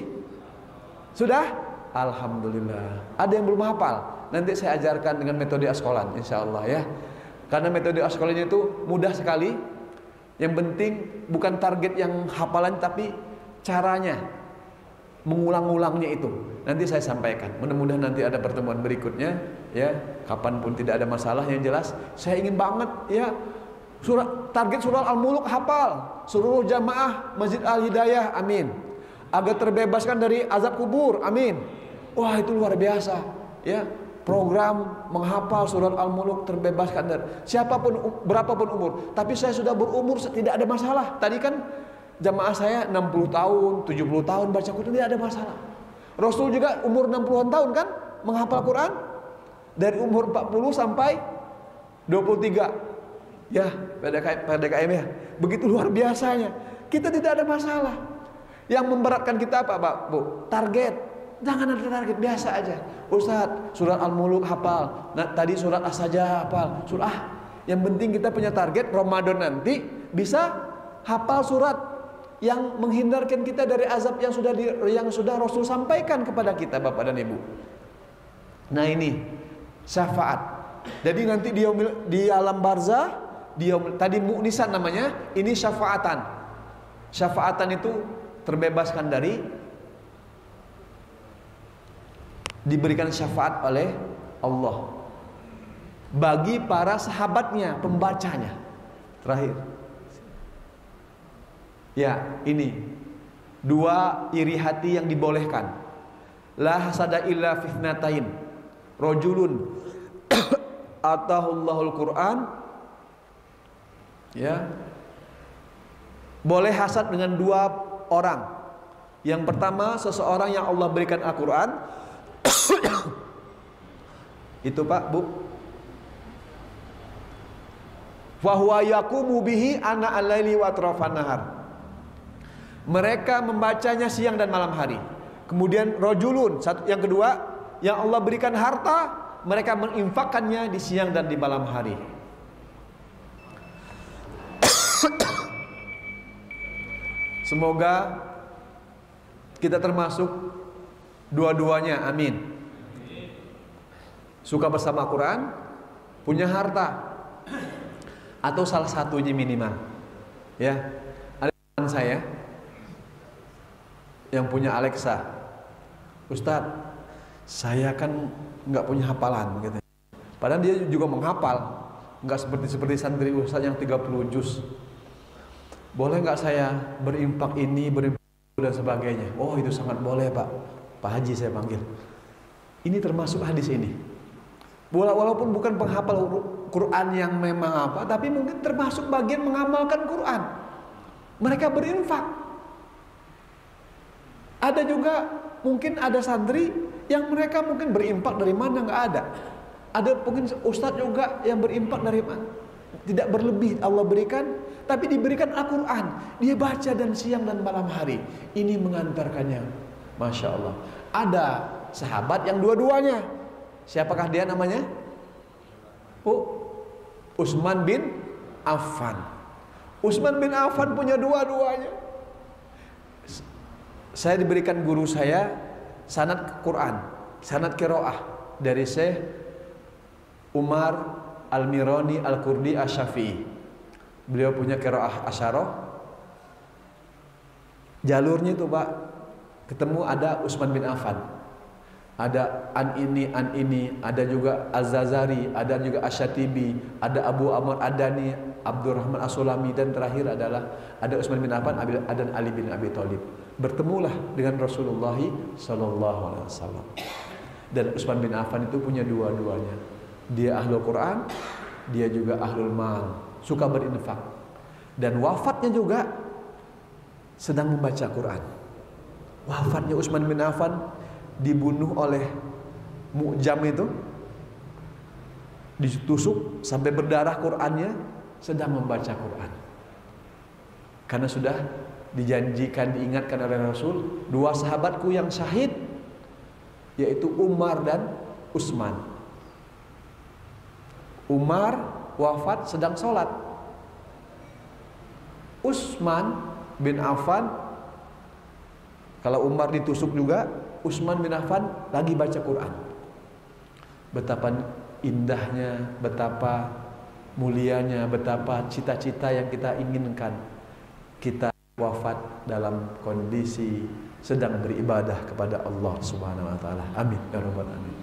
Sudah? Alhamdulillah. Ada yang belum hafal? Nanti saya ajarkan dengan metode askolan, insya Allah ya. Karena metode askolinya itu mudah sekali. Yang penting bukan target yang hafalan, tapi caranya, mengulang-ulangnya itu. Nanti saya sampaikan. Mudah-mudahan nanti ada pertemuan berikutnya, ya. Kapanpun tidak ada masalah. Yang jelas, saya ingin banget, ya, target surah Al-Muluk hafal. Seluruh jamaah Masjid Al-Hidayah, amin. Agar terbebaskan dari azab kubur, amin. Wah, itu luar biasa, ya. Program menghafal surat Al-Muluk terbebaskan dari siapapun, berapapun umur. Tapi saya sudah berumur, tidak ada masalah. Tadi kan jamaah saya 60 tahun, 70 tahun baca Quran, tidak ada masalah. Rasul juga umur 60-an tahun kan menghafal Quran, dari umur 40 sampai 23. Ya, PDKM ya. Begitu luar biasanya. Kita tidak ada masalah. Yang memberatkan kita apa, Pak, Bu? Target. Jangan ada target, biasa aja. Ustadz, surat Al-Muluk hafal. Nah, tadi surat As-Sajdah hafal. Yang penting kita punya target Ramadan nanti bisa hafal surat yang menghindarkan kita dari azab yang sudah Rasul sampaikan kepada kita, Bapak dan Ibu. Nah, ini syafaat. Jadi nanti di alam barzah, tadi mu'nisan namanya, ini syafaatan. Syafaatan itu terbebaskan dari, diberikan syafaat oleh Allah bagi para sahabatnya, pembacanya. Terakhir, ya, ini 2 iri hati yang dibolehkan. La hasada illa fitnatain, rajulun atahullahul Quran, ya. Boleh hasad dengan 2 orang. Yang pertama, seseorang yang Allah berikan Al-Quran. Itu, Pak, Bu. Wa huwa yaqumu bihi ana al-laili wa atrafan nahar. Mereka membacanya siang dan malam hari. Kemudian rajulun, yang kedua, yang Allah berikan harta, mereka menginfakkannya di siang dan di malam hari. Semoga kita termasuk dua-duanya, amin. Suka bersama Quran, punya harta, atau salah satunya minimal. Ya, ada teman saya yang punya Alexa. Ustadz, saya kan nggak punya hafalan, gitu. Padahal dia juga menghafal, nggak seperti santri Ustadz yang 30 juz. Boleh nggak saya berinfak ini, berinfak dan sebagainya? Oh, itu sangat boleh, Pak. Pak Haji saya panggil. Ini termasuk hadis ini. Walaupun bukan penghafal Quran yang memang apa, tapi mungkin termasuk bagian mengamalkan Quran. Mereka berinfak. Ada juga mungkin ada santri yang mereka mungkin berinfak dari mana, nggak ada. Ada mungkin ustadz juga yang berinfak dari mana, tidak berlebih Allah berikan, tapi diberikan Al-Quran. Dia baca dan siang dan malam hari. Ini mengantarkannya, Masya Allah. Ada sahabat yang dua-duanya. Siapakah dia namanya? Utsman bin Affan. Utsman bin Affan punya dua-duanya. Saya diberikan guru saya sanad Quran, sanad qiraah dari Syekh Umar Al-Mirani Al-Qurdi Asy-Syafi'i. Beliau punya qiraah asyarah. Jalurnya itu, Pak, ketemu ada Utsman bin Affan. Ada an ini, ada juga Az-Zazari, ada juga Asy-Syatibi, ada Abu Amr Adani, Abdurrahman As-Sulami, dan terakhir adalah ada Utsman bin Affan, ada Ali bin Abi Thalib. Bertemulah dengan Rasulullah sallallahu alaihi wasallam. Dan Utsman bin Affan itu punya dua-duanya. Dia ahlul Quran, dia juga ahlul mal, suka berinfak. Dan wafatnya juga sedang membaca Quran. Wafatnya Utsman bin Affan dibunuh oleh Mu'jam itu, ditusuk sampai berdarah Qurannya, sedang membaca Quran. Karena sudah dijanjikan, diingatkan oleh Rasul, 2 sahabatku yang syahid, yaitu Umar dan Utsman. Umar wafat sedang sholat. Utsman bin Affan, kalau Umar ditusuk juga, Utsman bin Affan lagi baca Quran. Betapa indahnya, betapa mulianya, betapa cita-cita yang kita inginkan. Kita wafat dalam kondisi sedang beribadah kepada Allah Subhanahu wa taala. Amin ya rabbal alamin.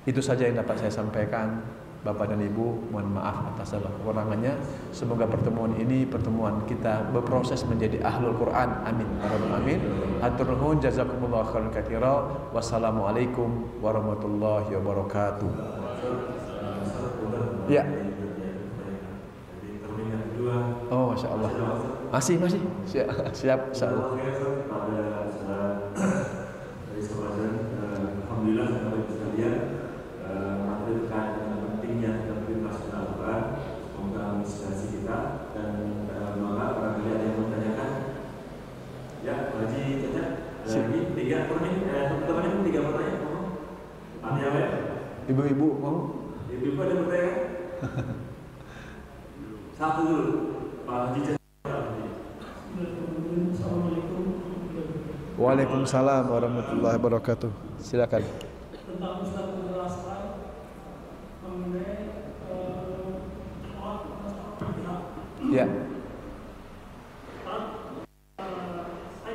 Itu saja yang dapat saya sampaikan. Bapak dan Ibu, mohon maaf atas segala kekurangannya. Semoga pertemuan ini pertemuan kita berproses menjadi ahlul Quran. Amin ya rabbal alamin. Hatur nuhun, jazakumullahu khairan katsira. Wassalamualaikum warahmatullahi wabarakatuh. Ya. Oh, masya Allah. Masih. Siap. Alhamdulillah Bapak Ibu sekalian, materi terkait dengan pentingnya kita berinvestasi Al-Quran, semoga menginspirasi kita dan maka barangkali ada yang bertanyakan. Ya, Pak Haji Caca, ini 3 pertanyaan, teman-teman ini 3 pertanyaan. Ada yang lain? Ibu-ibu mau? Ibu-ibu ada pertanyaan? Satu dulu, Pak Haji Caca. Waalaikumsalam warahmatullahi wabarakatuh. Silakan. Tentang Ustaz menjelaskan mengenai Ya.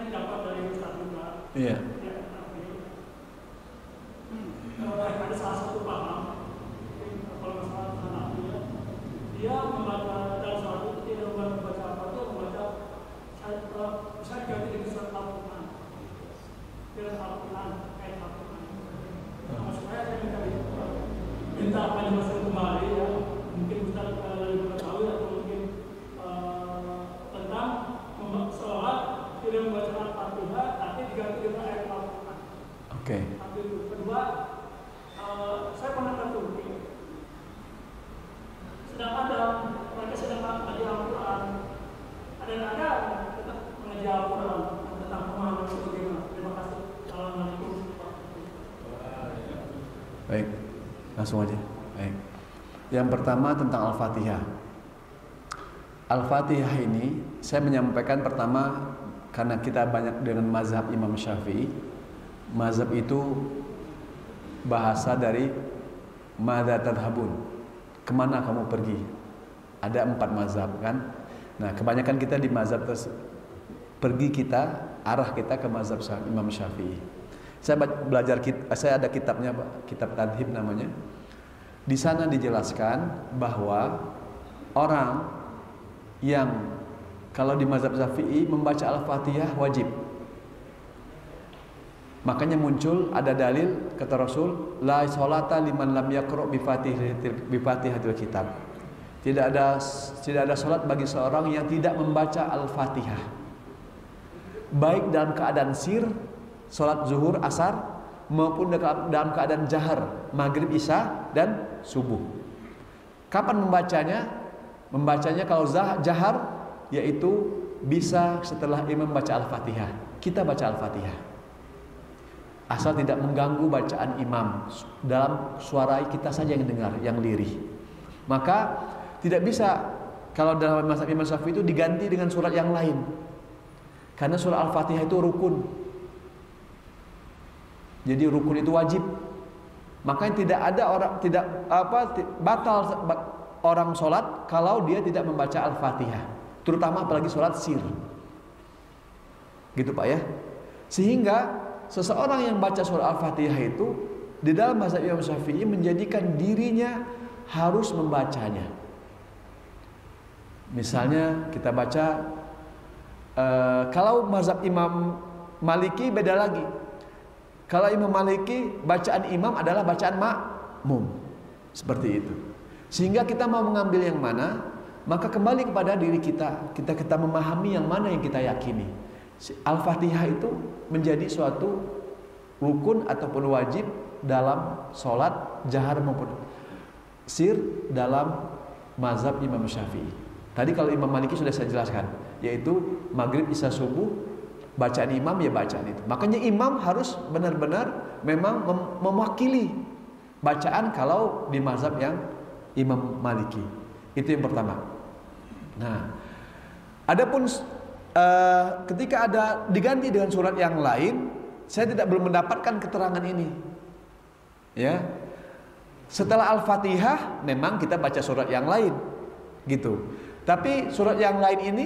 saya dapat dari Ustaz juga. Iya. Ada salah satu paham, kalau masalah anaknya, dia membaca dalam surat itu tidak membaca apa itu, membaca saya ganti dengan surat Al-Quran. Dengan Al-Quran, ayat Al-Quran. Maksud saya minta penjelasan kembali ya, mungkin Ustaz lebih mengetahui atau mungkin tentang sholat tidak membaca Al-Fatihah tapi diganti dengan ayat Al-Quran. Oke. Kedua, saya pernah ke Turki, sedang ada mereka sedang mengaji Al-Quran, ada tetap mengaji Al-Quran tentang pemahaman sebagaimana. Terima kasih. Assalamualaikum. Baik, langsung aja. Baik. Yang pertama tentang Al-Fatihah. Al-Fatihah ini saya menyampaikan pertama karena kita banyak dengan mazhab Imam Syafi'i. Mazhab itu bahasa dari madza tadhhabun. Kemana kamu pergi? Ada 4 mazhab kan? Nah, kebanyakan kita di mazhab pergi kita, arah kita ke mazhab Imam Syafi'i. Saya ada kitabnya, Pak, kitab Tadhib namanya. Di sana dijelaskan bahwa orang yang kalau di mazhab Syafi'i membaca Al-Fatihah wajib. Makanya muncul ada dalil kata Rasul, la sholata liman lam yaqra bi Fatihatil kitab. Tidak ada salat bagi seorang yang tidak membaca Al-Fatihah. Baik dalam keadaan sir, salat zuhur, asar, maupun dalam keadaan jahar, maghrib, isya, dan subuh. Kapan membacanya? Membacanya kalau jahar, yaitu bisa setelah imam baca Al-Fatihah. Kita baca Al-Fatihah. Asal tidak mengganggu bacaan imam, dalam suara kita saja yang dengar, yang lirih. Maka tidak bisa kalau dalam mazhab Imam Syafi'i itu diganti dengan surat yang lain. Karena surah Al-Fatihah itu rukun. Jadi rukun itu wajib. Makanya tidak ada orang batal orang sholat kalau dia tidak membaca Al-Fatihah. Terutama apalagi sholat sir. Gitu Pak ya. Sehingga seseorang yang baca surah Al-Fatihah itu di dalam mazhab Imam Syafi'i menjadikan dirinya harus membacanya. Misalnya kita baca kalau mazhab Imam Maliki beda lagi. Kalau Imam Maliki bacaan imam adalah bacaan makmum. Seperti itu. Sehingga kita mau mengambil yang mana, maka kembali kepada diri kita. Kita memahami yang mana yang kita yakini. Al-Fatihah itu menjadi suatu rukun ataupun wajib dalam sholat jahar maupun sir dalam mazhab Imam Syafi'i. Tadi kalau Imam Maliki sudah saya jelaskan, yaitu maghrib, isya, subuh, bacaan imam ya bacaan itu. Makanya imam harus benar-benar memang mewakili bacaan kalau di mazhab yang Imam Maliki. Itu yang pertama. Nah, adapun ketika ada diganti dengan surat yang lain, saya belum mendapatkan keterangan ini. Ya. Setelah Al-Fatihah memang kita baca surat yang lain. gitu. Tapi surat yang lain ini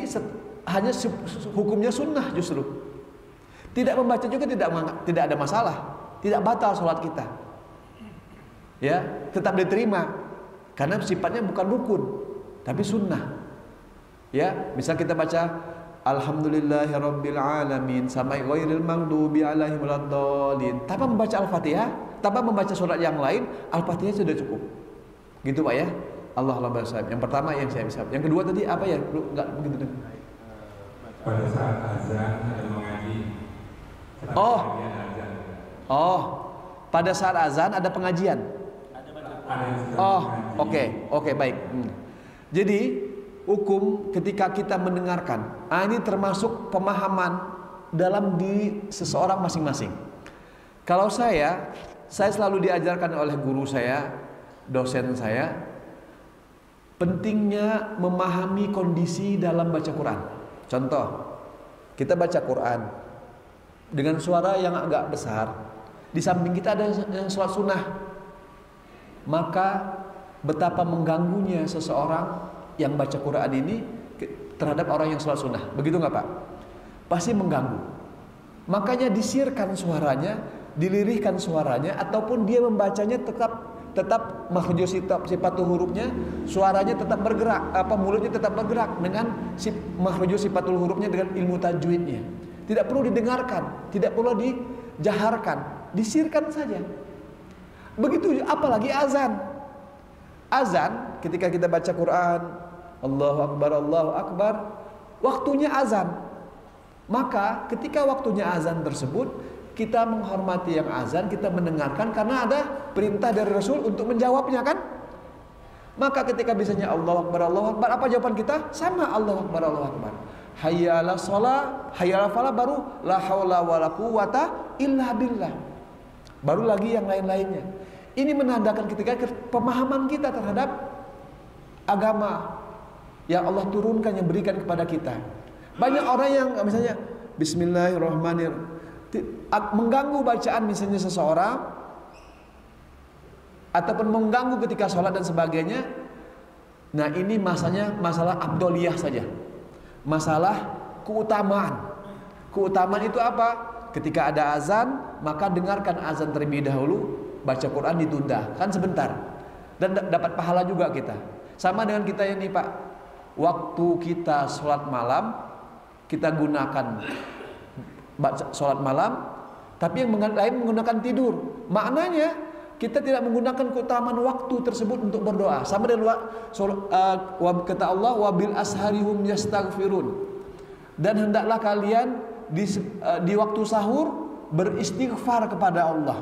hanya hukumnya sunnah justru. Tidak membaca juga tidak ada masalah, tidak batal sholat kita. Ya, tetap diterima karena sifatnya bukan rukun, tapi sunnah. Ya, misal kita baca Alhamdulillahirabbil alamin sampai ghairil maghdubi alaihim waladdallin. Tanpa membaca Al-Fatihah, tanpa membaca surat yang lain, Al-Fatihah sudah cukup. Gitu Pak ya. Allah bahasa. Yang pertama yang saya bisa. Yang kedua tadi apa ya? Lu enggak begitu. Pada saat azan ada mengaji. Pada saat azan ada pengajian. Oke, baik. Jadi hukum ketika kita mendengarkan, ini termasuk pemahaman dalam diri seseorang masing-masing. Kalau saya selalu diajarkan oleh guru saya, dosen saya, pentingnya memahami kondisi dalam baca Quran. Contoh, kita baca Quran dengan suara yang agak besar, di samping kita ada yang sholat sunnah, maka betapa mengganggunya seseorang yang baca Quran ini terhadap orang yang sholat sunnah. Begitu nggak Pak? Pasti mengganggu. Makanya disirkan suaranya, dilirihkan suaranya, ataupun dia membacanya tetap makhraj sifatul hurufnya, suaranya tetap bergerak, mulutnya tetap bergerak dengan makhraj sifatul hurufnya dengan ilmu tajwidnya. Tidak perlu didengarkan, tidak perlu dijaharkan, disirkan saja. Begitu apalagi azan. Azan ketika kita baca Quran, Allahu Akbar, waktunya azan. Maka ketika waktunya azan tersebut, kita menghormati yang azan, kita mendengarkan karena ada perintah dari Rasul untuk menjawabnya kan? Maka ketika bisanya Allahu Akbar, apa jawaban kita? Sama Allahu Akbar. Hayya 'alas shalah, hayya 'alal falah, baru la haula wala quwata illa billah. Baru lagi yang lain-lainnya. Ini menandakan ketika pemahaman kita terhadap agama yang Allah turunkan, yang berikan kepada kita. Banyak orang yang misalnya Bismillahirrahmanirrahim mengganggu bacaan misalnya seseorang, ataupun mengganggu ketika sholat dan sebagainya. Nah ini masalah abdoliyah saja, masalah keutamaan. Keutamaan itu apa? Ketika ada azan, maka dengarkan azan terlebih dahulu, baca Quran ditunda, kan sebentar, dan dapat pahala juga kita. Sama dengan kita ini Pak, waktu kita sholat malam, kita gunakan baca sholat malam, tapi yang lain menggunakan tidur. Maknanya kita tidak menggunakan keutamaan waktu tersebut untuk berdoa. Sama dengan kata Allah, wabil asharihum yastaghfirun. Dan hendaklah kalian di waktu sahur beristighfar kepada Allah.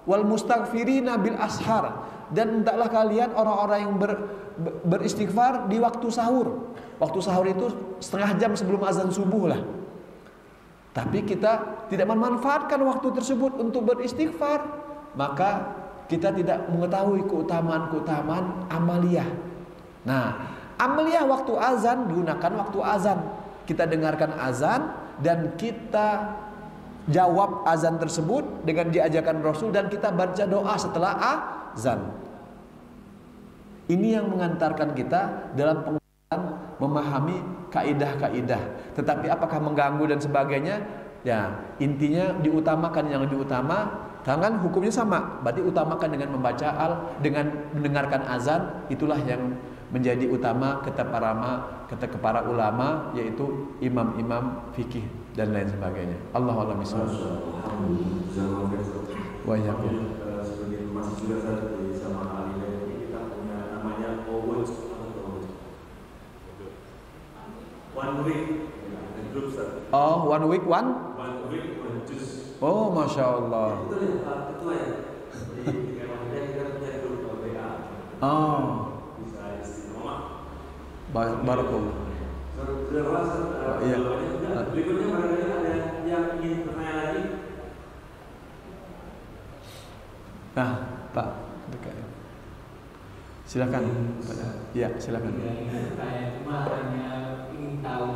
Wal mustaghfirina bil ashar. Dan hendaklah kalian orang-orang yang beristighfar di waktu sahur. Waktu sahur itu setengah jam sebelum azan subuh lah. Tapi kita tidak memanfaatkan waktu tersebut untuk beristighfar, maka kita tidak mengetahui keutamaan-keutamaan amaliyah. Nah, amaliyah waktu azan digunakan waktu azan. Kita dengarkan azan dan kita jawab azan tersebut dengan diajarkan Rasul, dan kita baca doa setelah azan. Ini yang mengantarkan kita dalam pengertian memahami kaidah-kaidah. Tetapi apakah mengganggu dan sebagainya? Ya, intinya diutamakan yang diutama. Kan hukumnya sama. Berarti utamakan dengan membaca dengan mendengarkan azan, itulah yang menjadi utama kata para ulama, yaitu imam-imam fikih dan lain sebagainya. Allahu a'lam bishawab. Wa iyyakum. Sebagai masih juga satu sama ahli ini, kita punya namanya Owens One Week Group. Oh, one week one juice. Oh, Masya Allah. Itu ya, ketua ya. Jadi kita punya grup WA. Oh, Bisa istimewa. barakallah. Iya. Berikutnya barangkali ada yang ingin bertanya lagi. Nah, Pak, silakan. Iya, silakan. Saya cuma hanya ingin tahu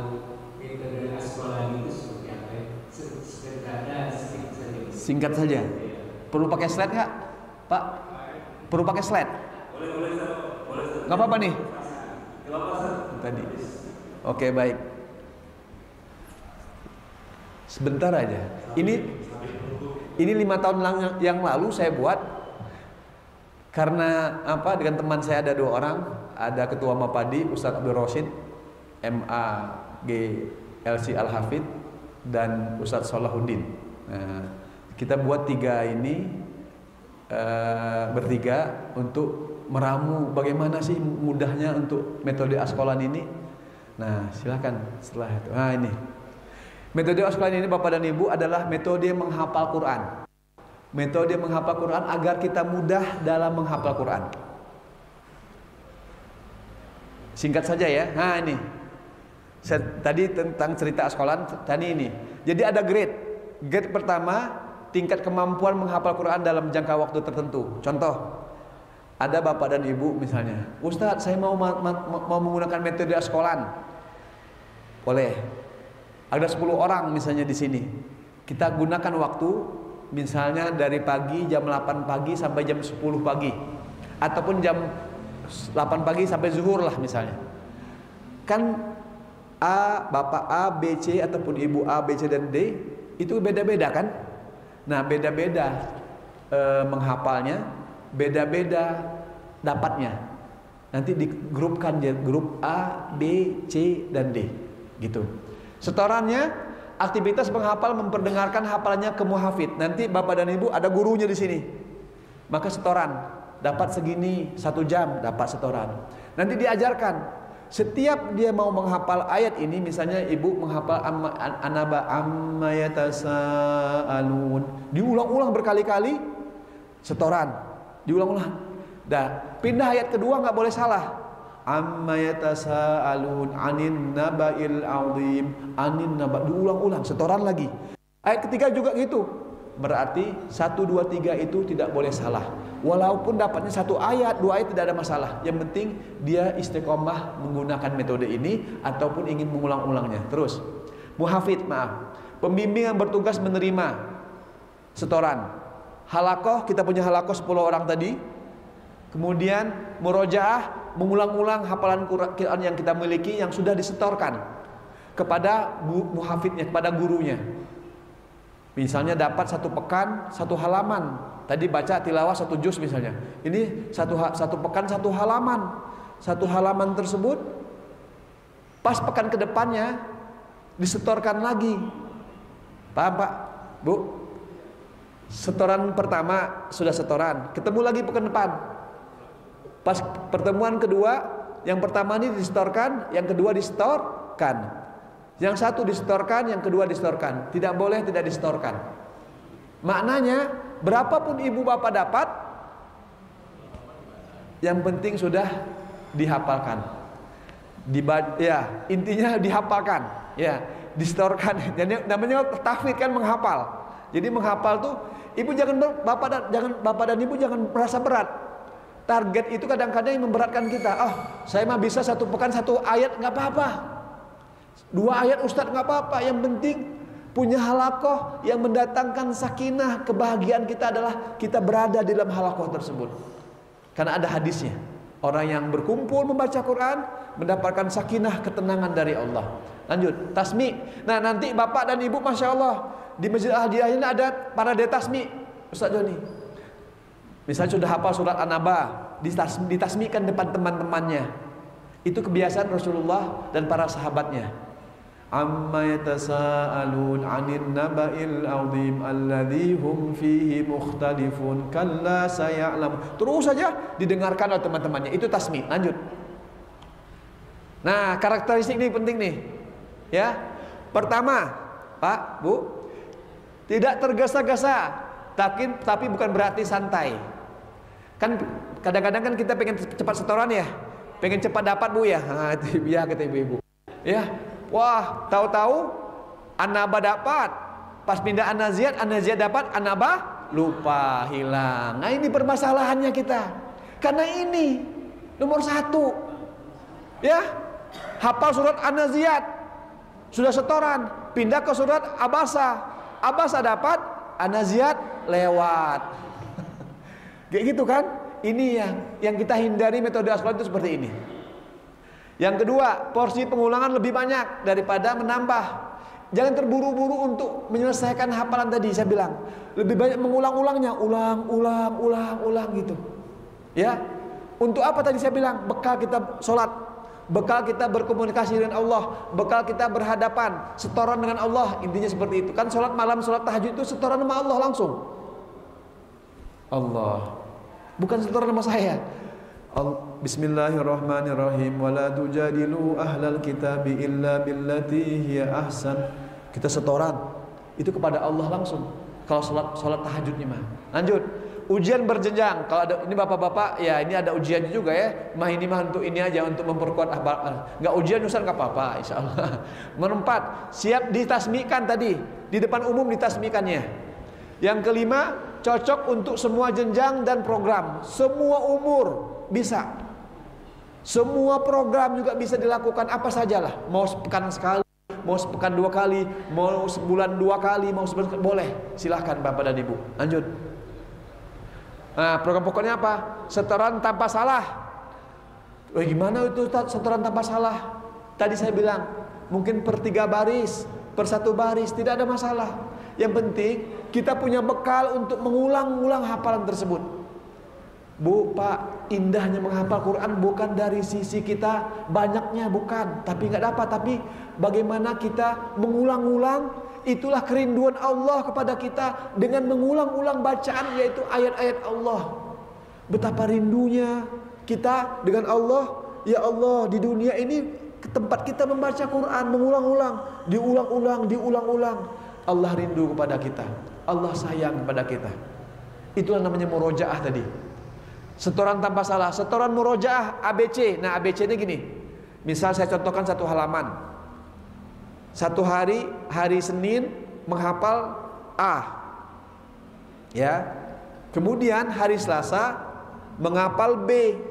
metode askolani itu seperti apa. Sederhana sedikit saja. Singkat saja. Perlu pakai slide nggak, Pak? Perlu pakai slide? Boleh. Nggak apa-apa nih. Kalau tadi. Oke, baik. Sebentar aja. Ini 5 tahun yang lalu saya buat karena apa? Dengan teman saya ada 2 orang, ada Ketua Mapadi Ustadz Abdul Rosyid, MAG LC Al-Hafid, dan Ustadz Salahuddin. Nah, kita buat 3 ini bertiga untuk meramu bagaimana sih mudahnya untuk metode askolan ini. Nah, silakan setelah itu. Nah, ini metode askolan ini Bapak dan Ibu adalah metode menghafal Quran. Metode menghafal Quran agar kita mudah dalam menghafal Quran. Singkat saja ya. Nah, ini tadi tentang cerita askolan tadi ini. Jadi ada grade. Grade pertama, tingkat kemampuan menghafal Quran dalam jangka waktu tertentu. Contoh, ada bapak dan ibu misalnya, Ustadz saya mau menggunakan metode askolan. Boleh. Ada 10 orang misalnya di sini. Kita gunakan waktu misalnya dari pagi jam 8 pagi sampai jam 10 pagi, ataupun jam 8 pagi sampai zuhur lah misalnya. Kan bapak A, B, C ataupun ibu A, B, C dan D itu beda-beda kan? Nah, beda-beda menghafalnya, beda-beda dapatnya. Nanti digrupkan dia, grup A, B, C dan D gitu. Setorannya, aktivitas menghafal memperdengarkan hafalannya ke muhafid. Nanti bapak dan ibu ada gurunya di sini. Maka setoran, dapat segini 1 jam dapat setoran. Nanti diajarkan. Setiap dia mau menghafal ayat ini, misalnya ibu menghafal An-Naba amma yatasaalun, diulang-ulang berkali-kali, setoran, diulang-ulang. Dah, pindah ayat kedua nggak boleh salah. Amma yatasaalun anin naba'il azim, anin naba, diulang-ulang, setoran lagi. Ayat ketiga juga gitu. Berarti 1, 2, 3 itu tidak boleh salah. Walaupun dapatnya 1 ayat, 2 ayat tidak ada masalah. Yang penting dia istiqomah menggunakan metode ini ataupun ingin mengulang-ulangnya. Terus, muhafid, pembimbing yang bertugas menerima setoran. Halakoh, kita punya halakoh 10 orang tadi. Kemudian murojaah, mengulang-ulang hafalan Quran yang kita miliki yang sudah disetorkan kepada muhafidnya, kepada gurunya. Misalnya dapat 1 pekan 1 halaman. Tadi baca tilawah 1 juz misalnya. Ini satu pekan 1 halaman. 1 halaman tersebut pas pekan ke depannya disetorkan lagi. Paham Pak? Bu? Setoran pertama sudah setoran, ketemu lagi pekan depan. Pas pertemuan kedua, yang pertama ini disetorkan, yang kedua disetorkan. Yang satu disetorkan, yang kedua disetorkan. Tidak boleh tidak disetorkan. Maknanya berapapun ibu bapak dapat, yang penting sudah dihafalkan. Ya, intinya dihafalkan. Ya, disetorkan. Jadi namanya tahfidz kan, menghafal. Jadi menghafal tuh, ibu bapak dan ibu jangan merasa berat. Target itu kadang-kadang yang memberatkan kita. Oh, saya mah bisa 1 pekan 1 ayat nggak apa-apa. 2 ayat Ustadz nggak apa-apa. Yang penting punya halakoh yang mendatangkan sakinah. Kebahagiaan kita adalah kita berada di dalam halakoh tersebut. Karena ada hadisnya, orang yang berkumpul membaca Quran mendapatkan sakinah, ketenangan dari Allah. Lanjut, tasmi. Nah, nanti bapak dan ibu Masya Allah di Masjid Al-Hadiah ini ada para detasmi. Ustadz Joni misalnya sudah hafal surat An-Naba, ditasmikan depan teman-temannya. Itu kebiasaan Rasulullah dan para sahabatnya. Amma yatasaalun 'anin naba'il 'azim alladzi hum fihi mukhtalifun kalla saya'lam. Terus saja didengarkan oleh teman-temannya. Itu tasmi. Lanjut. Nah, karakteristik ini penting nih. Ya. Pertama, Pak, Bu, tidak tergesa-gesa, tapi bukan berarti santai. Kan kadang-kadang kan kita pengen cepat setoran ya, pengen cepat dapat Bu ya. Nah, itu ya kata ibu-ibu. Ya, wah, tahu-tahu An-Naba dapat, pas pindah An-Naziat dapat, An-Naba lupa, hilang. Nah, ini permasalahannya kita. Karena ini nomor 1. Ya, hafal surat An-Naziat, sudah setoran, pindah ke surat Abasa dapat, An-Naziat lewat. Kayak gitu kan? Ini yang kita hindari metode askolan itu seperti ini. Yang kedua, porsi pengulangan lebih banyak daripada menambah. Jangan terburu-buru untuk menyelesaikan hafalan tadi. Saya bilang lebih banyak mengulang-ulangnya, ulang gitu. Ya, untuk apa tadi saya bilang? Bekal kita sholat, bekal kita berkomunikasi dengan Allah, bekal kita berhadapan, setoran dengan Allah. Intinya seperti itu. Kan sholat malam, sholat tahajud itu setoran sama Allah langsung. Allah, bukan setoran sama saya. Bismillahirrahmanirrahim. Wala tujadilu ahlal kitabi illa billati hiya ahsan. Kita setoran itu kepada Allah langsung. Kalau sholat tahajudnya mah. Lanjut. Ujian berjenjang. Kalau ada ini bapak-bapak, ya ini ada ujiannya juga ya. Ini mah untuk ini aja, untuk memperkuat nggak ujian Ustaz nggak apa-apa, insyaallah. Nomor 4, siap ditasmikan tadi. Di depan umum ditasmikannya. Yang kelima, cocok untuk semua jenjang dan program. Semua umur bisa. Semua program juga bisa dilakukan apa sajalah. Mau sepekan sekali, mau sepekan 2 kali, mau sebulan 2 kali, mau sebulan boleh. Silahkan Bapak dan Ibu. Lanjut. Nah, program pokoknya apa? Setoran tanpa salah. Gimana itu setoran tanpa salah? Tadi saya bilang mungkin per 3 baris, per 1 baris, tidak ada masalah. Yang penting kita punya bekal untuk mengulang-ulang hafalan tersebut. Bu, Pak, indahnya menghafal Quran bukan dari sisi kita banyaknya, bukan, tapi nggak dapat. Tapi bagaimana kita mengulang-ulang, itulah kerinduan Allah kepada kita dengan mengulang-ulang bacaan, yaitu ayat-ayat Allah. Betapa rindunya kita dengan Allah. Ya Allah, di dunia ini tempat kita membaca Quran, mengulang-ulang, diulang-ulang. Allah rindu kepada kita, Allah sayang kepada kita. Itulah namanya murojaah tadi. Setoran tanpa salah, setoran murojaah ABC. Nah, ABC ini gini. Misal saya contohkan 1 halaman. 1 hari Senin menghafal A. Ya. Kemudian hari Selasa menghafal B.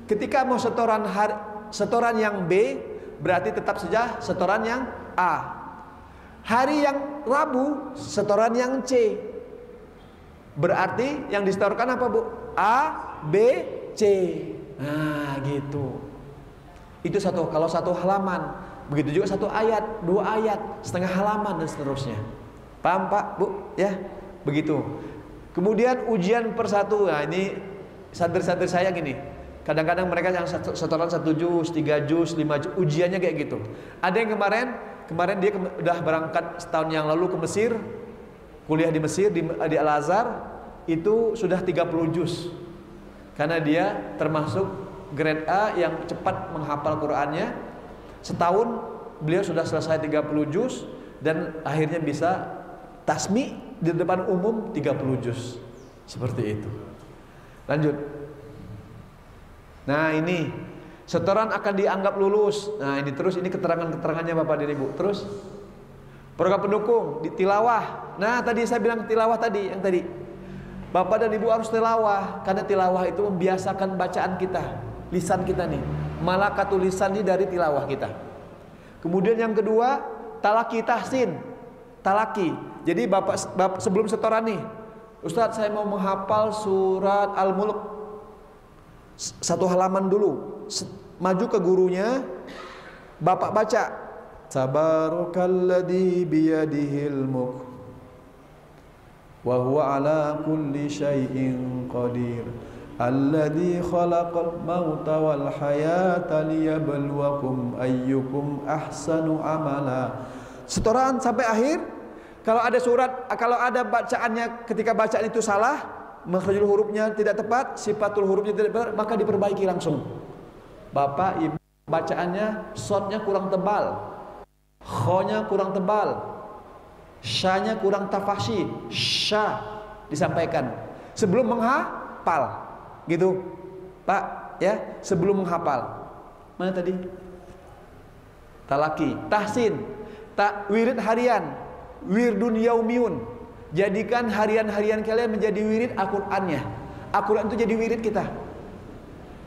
Ketika mau setoran yang B, berarti tetap saja setoran yang A. Hari yang Rabu setoran yang C. Berarti yang disetorkan apa, Bu? A, B, C. Nah, gitu. Itu kalau 1 halaman. Begitu juga 1 ayat, 2 ayat, setengah halaman dan seterusnya. Paham, Pak, Bu? Ya, begitu. Kemudian ujian per 1. Nah, ini santri-santri saya gini. Kadang-kadang mereka yang setoran 1 juz, 3 juz, 5 juz, ujiannya kayak gitu. Ada yang kemarin dia udah berangkat setahun yang lalu ke Mesir, kuliah di Mesir di Al-Azhar. Itu sudah 30 juz. Karena dia termasuk grade A yang cepat menghafal Qur'annya. Setahun beliau sudah selesai 30 juz dan akhirnya bisa tasmi di depan umum 30 juz. Seperti itu. Lanjut. Nah, ini setoran akan dianggap lulus. Nah, ini keterangan-keterangannya Bapak dan Ibu. Terus program pendukung di tilawah. Nah, tadi saya bilang tilawah tadi, yang tadi. Bapak dan Ibu harus tilawah, karena tilawah itu membiasakan bacaan kita, lisan kita nih. Malakatul lisan ini dari tilawah kita. Kemudian yang kedua, talaki tahsin. Talaki. Jadi Bapak sebelum setoran nih, Ustadz saya mau menghafal surat Al-Mulk 1 halaman dulu. Maju ke gurunya, Bapak baca Tabarakalladzi biyadihil mulk wa huwa ala kulli syai'in qadir alladzi khalaqal mauta wal hayata liyabluwakum ayyukum ahsanu amala. Setoran sampai akhir. Kalau ada bacaannya, ketika bacaan itu salah, makhrajul hurufnya tidak tepat, sifatul hurufnya tidak tepat, maka diperbaiki langsung. Bapak Ibu, bacaannya shotnya kurang tebal, kho-nya kurang tebal, sya-nya kurang tafasyi, sya disampaikan sebelum menghafal, gitu, Pak, ya, sebelum menghafal. Mana tadi? Talaki, tahsin, wirid harian, wirdun yaumiyun. Jadikan harian-harian kalian menjadi wirid Al-Qur'annya. Al-Qur'an itu jadi wirid kita.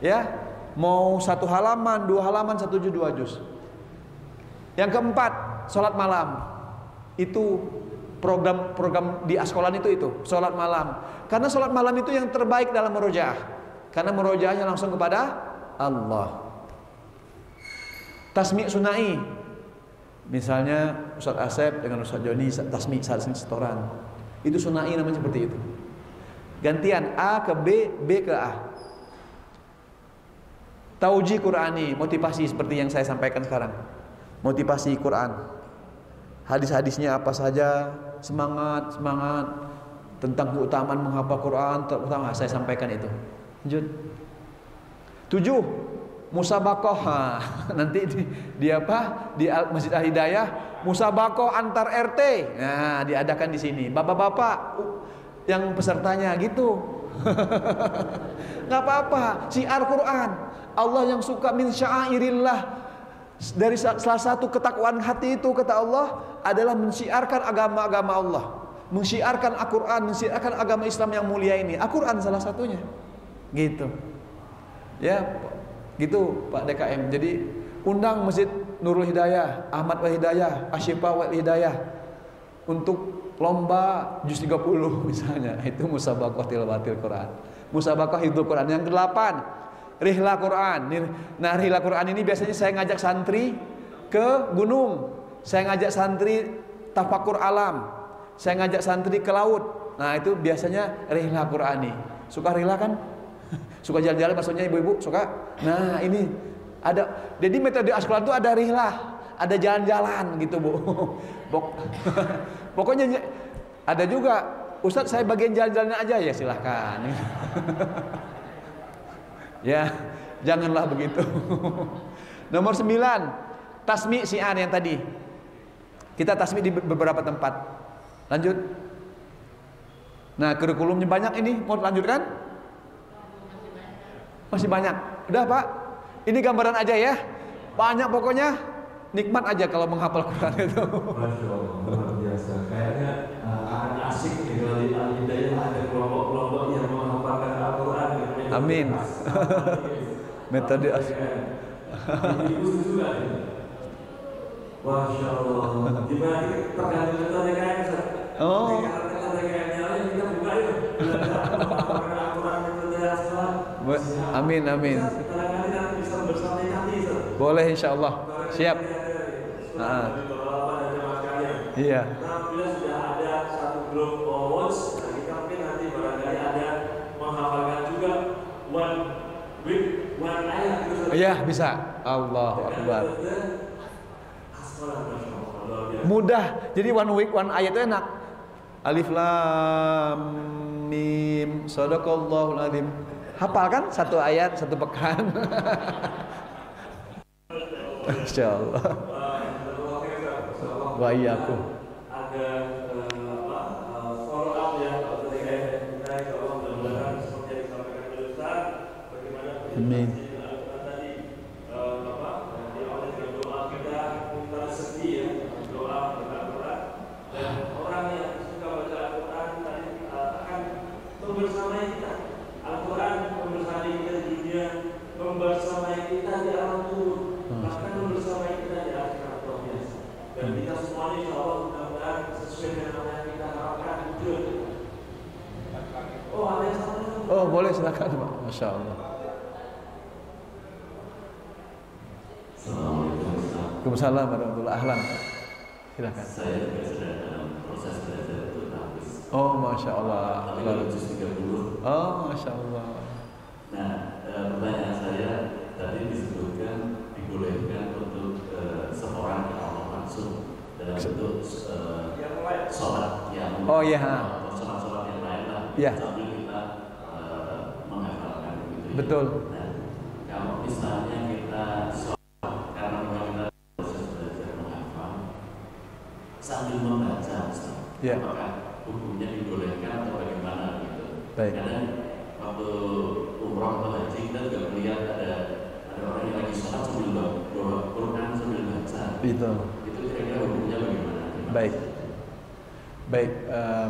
Ya, mau 1 halaman, 2 halaman, 1 juz, 2 juz. Yang keempat, sholat malam. Itu program di askolan itu sholat malam. Karena sholat malam itu yang terbaik dalam murojaah. Karena murojaahnya langsung kepada Allah. Tasmi' sunai. Misalnya Ustaz Asep dengan Ustaz Joni tasmi' saling setoran. Itu sunai namanya seperti itu. Gantian A ke B, B ke A. Tauji Qur'ani, motivasi seperti yang saya sampaikan sekarang. Motivasi Quran. Hadis-hadisnya apa saja, semangat tentang keutamaan menghafal Quran, terutama saya sampaikan itu. Lanjut. 7. Musabaqah. Nanti di apa? Di Masjid Al Hidayah, musabaqah antar RT. Nah, diadakan di sini. Bapak-bapak yang pesertanya gitu. Nggak apa-apa, syiar Quran. Allah yang suka min sya'airillah. Dari salah satu ketakwaan hati itu kata Allah adalah mensyiarkan agama-agama Allah, mensyiarkan Al-Quran, mensyiarkan agama Islam yang mulia ini. Al-Quran salah satunya. Gitu. Ya, gitu Pak DKM. Jadi undang Masjid Nurul Hidayah, Ahmad Wal Hidayah, Asyifa Wal Hidayah untuk lomba juz 30 misalnya. Itu musabaqah tilawatil Quran. Musabaqah hifdzul Quran. Yang ke-8, Rihla Quran. Nah, Rihla Quran ini biasanya saya ngajak santri ke gunung, saya ngajak santri tafakur alam, saya ngajak santri ke laut. Nah, itu biasanya Rihla Qurani. Suka rihla kan? Suka jalan-jalan maksudnya ibu-ibu? Suka? Nah, ini ada. Jadi metode Asqolan itu ada rihla, ada jalan-jalan gitu, Bu. Pokoknya ada juga, Ustadz saya bagian jalan-jalan aja, ya silahkan. Ya, janganlah begitu. Nomor 9, tasmi' syiar yang tadi. Kita tasmi' di beberapa tempat. Lanjut. Nah, kurikulumnya banyak ini, mau lanjutkan? Masih banyak. Udah, Pak. Ini gambaran aja ya. Banyak pokoknya. Nikmat aja kalau menghafal Quran itu. Masya Allah, luar biasa. Kayaknya akan asik nih kalau di Al-Hidayah ada kelompok-kelompok yang menghafalkan Al-Quran. Amin. Metode Ibu juga ini. Masya Allah. Gimana tergantung metode kayak Ustaz? Oh. Metode kayaknya kita buka yuk. Menghafalkan Al-Quran metode Asqolan. Amin, amin. Barangkali nanti bisa bersama nanti. Boleh insyaallah. Siap. Iya. Bila sudah ada satu grup awards, kita mungkin nanti barangkali ada menghafalkan juga one week, one ayat gitu. Iya, bisa. Allahu Akbar. Mudah. Jadi one week, one ayat itu enak. Alif Lam Mim Shadaqallahul Adzim. Hafal kan? Satu ayat, satu pekan. Insyaallah. Wa iyyakum. Ada follow up ya ketika kita insyaallah mudah-mudahan seperti yang disampaikan oleh Ustaz bagaimana Amin. tadi Bapak di awal dengan doa kita sedih ya, doa Al-Quran, dan orang yang suka baca Al-Quran tadi akan membersamai kita. Al-Quran membersamai kita di dunia, membersamai kita di alam turun, bahkan membersamai kita di akhirat luar biasa. Dan kita semuanya insyaallah mudah-mudahan sesuai dengan apa yang kita harapkan itu. Oh, ada yang sama? Oh, boleh silakan, Pak. Masya Allah. Assalamualaikum. Waalaikumsalam warahmatullahi ahlan. Silakan. Saya juga sedang dalam proses belajar untuk tahfiz. Oh, Masya Allah. Tapi kalau juz 30. Oh, Masya Allah. Nah, pertanyaan saya tadi disebutkan dibolehkan untuk seorang ke Allah langsung dalam bentuk sholat yang Oh, iya. sholat yang lain lah. Iya. Sambil kita menghafalkan begitu. Ya. Betul. Nah, kalau misalnya kita sholat karena memang kita proses belajar menghafal sambil membaca, Ustaz, Iya. apakah hukumnya dibolehkan atau bagaimana gitu? Baik. Karena waktu umroh atau haji kita juga melihat ada orang yang lagi sholat sambil bawa Quran sambil baca. Itu. Itu kira-kira hukumnya bagaimana? Baik. Baik,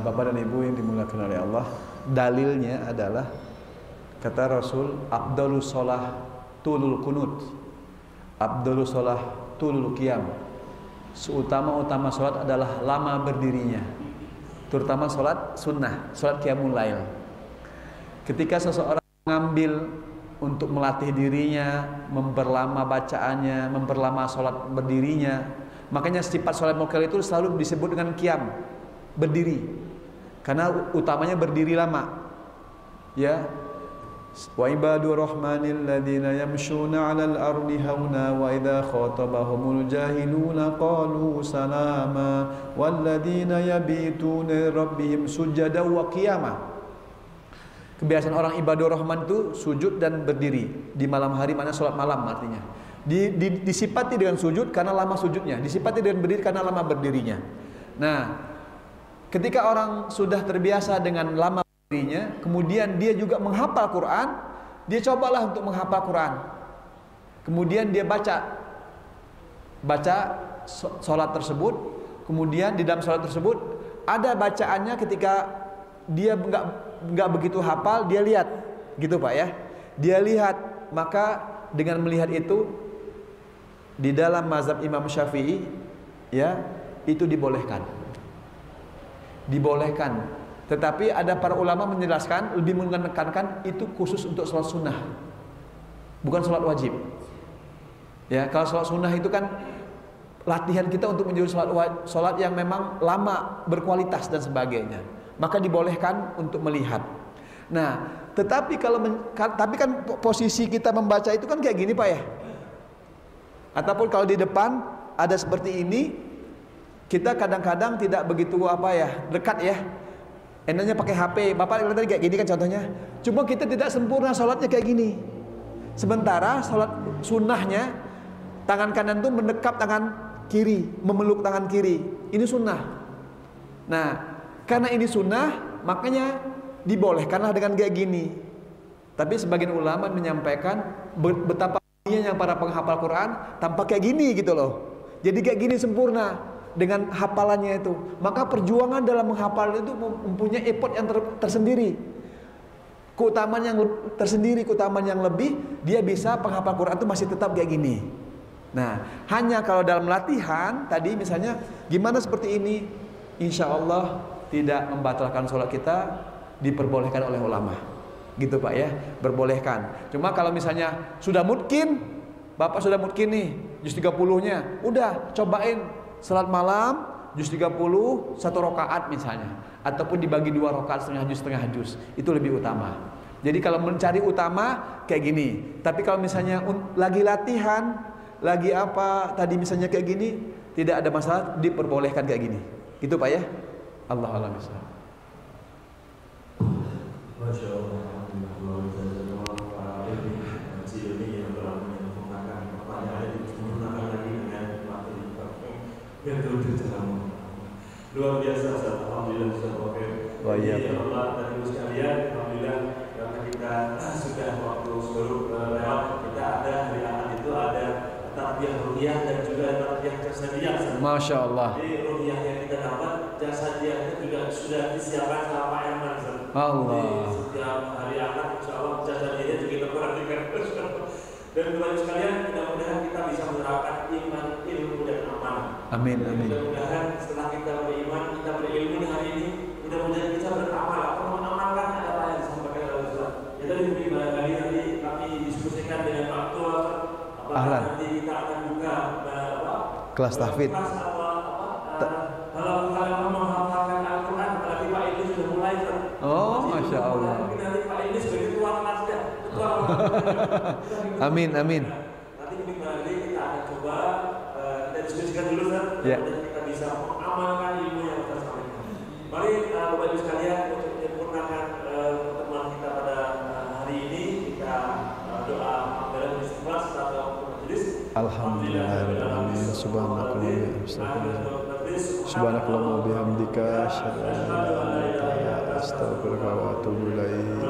Bapak dan Ibu yang dimuliakan oleh Allah, dalilnya adalah kata Rasul, afdhalus shalah tulul kunut, afdhalus shalah tulul qiyam. Seutama-utama sholat adalah lama berdirinya, terutama sholat sunnah, sholat qiyamul lail. Ketika seseorang mengambil untuk melatih dirinya, memperlama bacaannya, memperlama sholat berdirinya. Makanya sifat sholat mukil itu selalu disebut dengan qiyam, berdiri, karena utamanya berdiri lama. Ya, wa ibadur rahmanil ladzina yamshuna 'alal ardi hauna wa idza khatabahumul jahiluna qalu salama wal ladzina yabituna rabbihim sujada wa qiyama. Kebiasaan orang ibadur rahman itu sujud dan berdiri di malam hari, mana sholat malam artinya. Disifati dengan sujud karena lama sujudnya, disifati dengan berdiri karena lama berdirinya. Nah, ketika orang sudah terbiasa dengan lama berdirinya, kemudian dia juga menghafal Quran, dia cobalah untuk menghafal Quran. Kemudian dia baca sholat tersebut. Kemudian di dalam sholat tersebut ada bacaannya ketika dia nggak begitu hafal, dia lihat, gitu Pak ya. Dia lihat, maka dengan melihat itu di dalam mazhab Imam Syafi'i ya, itu dibolehkan. Tetapi ada para ulama menjelaskan, lebih menekankan itu khusus untuk sholat sunnah, bukan sholat wajib. Ya, kalau sholat sunnah itu kan latihan kita untuk menjadi sholat yang memang lama, berkualitas dan sebagainya. Maka dibolehkan untuk melihat. Nah, tetapi tapi kan posisi kita membaca itu kan kayak gini Pak ya. Ataupun kalau di depan ada seperti ini, kita kadang-kadang tidak begitu dekat ya. Enaknya pakai HP. Bapak lihat tadi kayak gini kan contohnya. Cuma kita tidak sempurna sholatnya kayak gini. Sementara sholat sunnahnya, tangan kanan itu mendekap tangan kiri, memeluk tangan kiri. Ini sunnah. Nah, karena ini sunnah, makanya dibolehkanlah dengan kayak gini. Tapi sebagian ulama menyampaikan betapa yang para penghafal Quran tampak kayak gini gitu loh. Jadi kayak gini sempurna dengan hafalannya itu. Maka perjuangan dalam menghafal itu mempunyai effort yang tersendiri. Keutamaan yang tersendiri, keutamaan yang lebih, dia bisa penghafal Quran itu masih tetap kayak gini. Nah, hanya kalau dalam latihan tadi misalnya gimana seperti ini, insya Allah tidak membatalkan sholat kita, diperbolehkan oleh ulama. Gitu Pak ya, berbolehkan. Cuma kalau misalnya sudah mungkin, Bapak sudah mungkin nih juz 30-nya, udah cobain salat malam juz 30 1 rakaat misalnya, ataupun dibagi 2 rakaat setengah juz, itu lebih utama. Jadi kalau mencari utama kayak gini. Tapi kalau misalnya lagi latihan, lagi apa tadi misalnya kayak gini, tidak ada masalah, diperbolehkan kayak gini. Gitu Pak ya. Allah a'lam bishawab. Masya Allah. Luar biasa, alhamdulillah. Jadi Allah dan ibu sekalian, alhamdulillah karena kita sudah waktu sebelum lewat, kita ada hari Ahad itu ada tarbiyah ruhiyah dan juga tarbiyah jasadiyah. Masya Allah. Jadi ruhiyah yang kita dapat, jasadiyahnya juga sudah disiapkan sama Pak Herman. Allah. Jadi setiap hari Ahad, insya Allah jasadiyahnya juga kita perhatikan. Dan Bapak sekalian, mudah-mudahan kita bisa menerapkan iman, ilmu dan amanah. Amin, amin. Mudah-mudahan setelah kita beriman, kita berilmu di hari ini, mudah-mudahan kita beramal. Kalau mengamalkan ada apa yang disampaikan oleh Ustaz. Ya tadi nanti kami diskusikan dengan Pak Tua. Apakah nanti kita akan buka kelas tahfidz. Kalau menghafalkan Al-Quran, apalagi Pak Idris sudah mulai. Oh, Masya Allah. Nanti Pak Idris sebagai ketua kelasnya. Amin, amin. Nanti kita akan coba kita diskusikan dulu kan, ya. Dan kita bisa mengamalkan ilmu yang kita sampaikan. Mari Bapak Ibu sekalian untuk menyempurnakan pertemuan kita pada hari ini, kita doa ambilan istighfar atau majelis. Alhamdulillah, subhanakallahumma wa bihamdika, asyhadu an la ilaha illa anta, astaghfiruka wa atubu ilaik.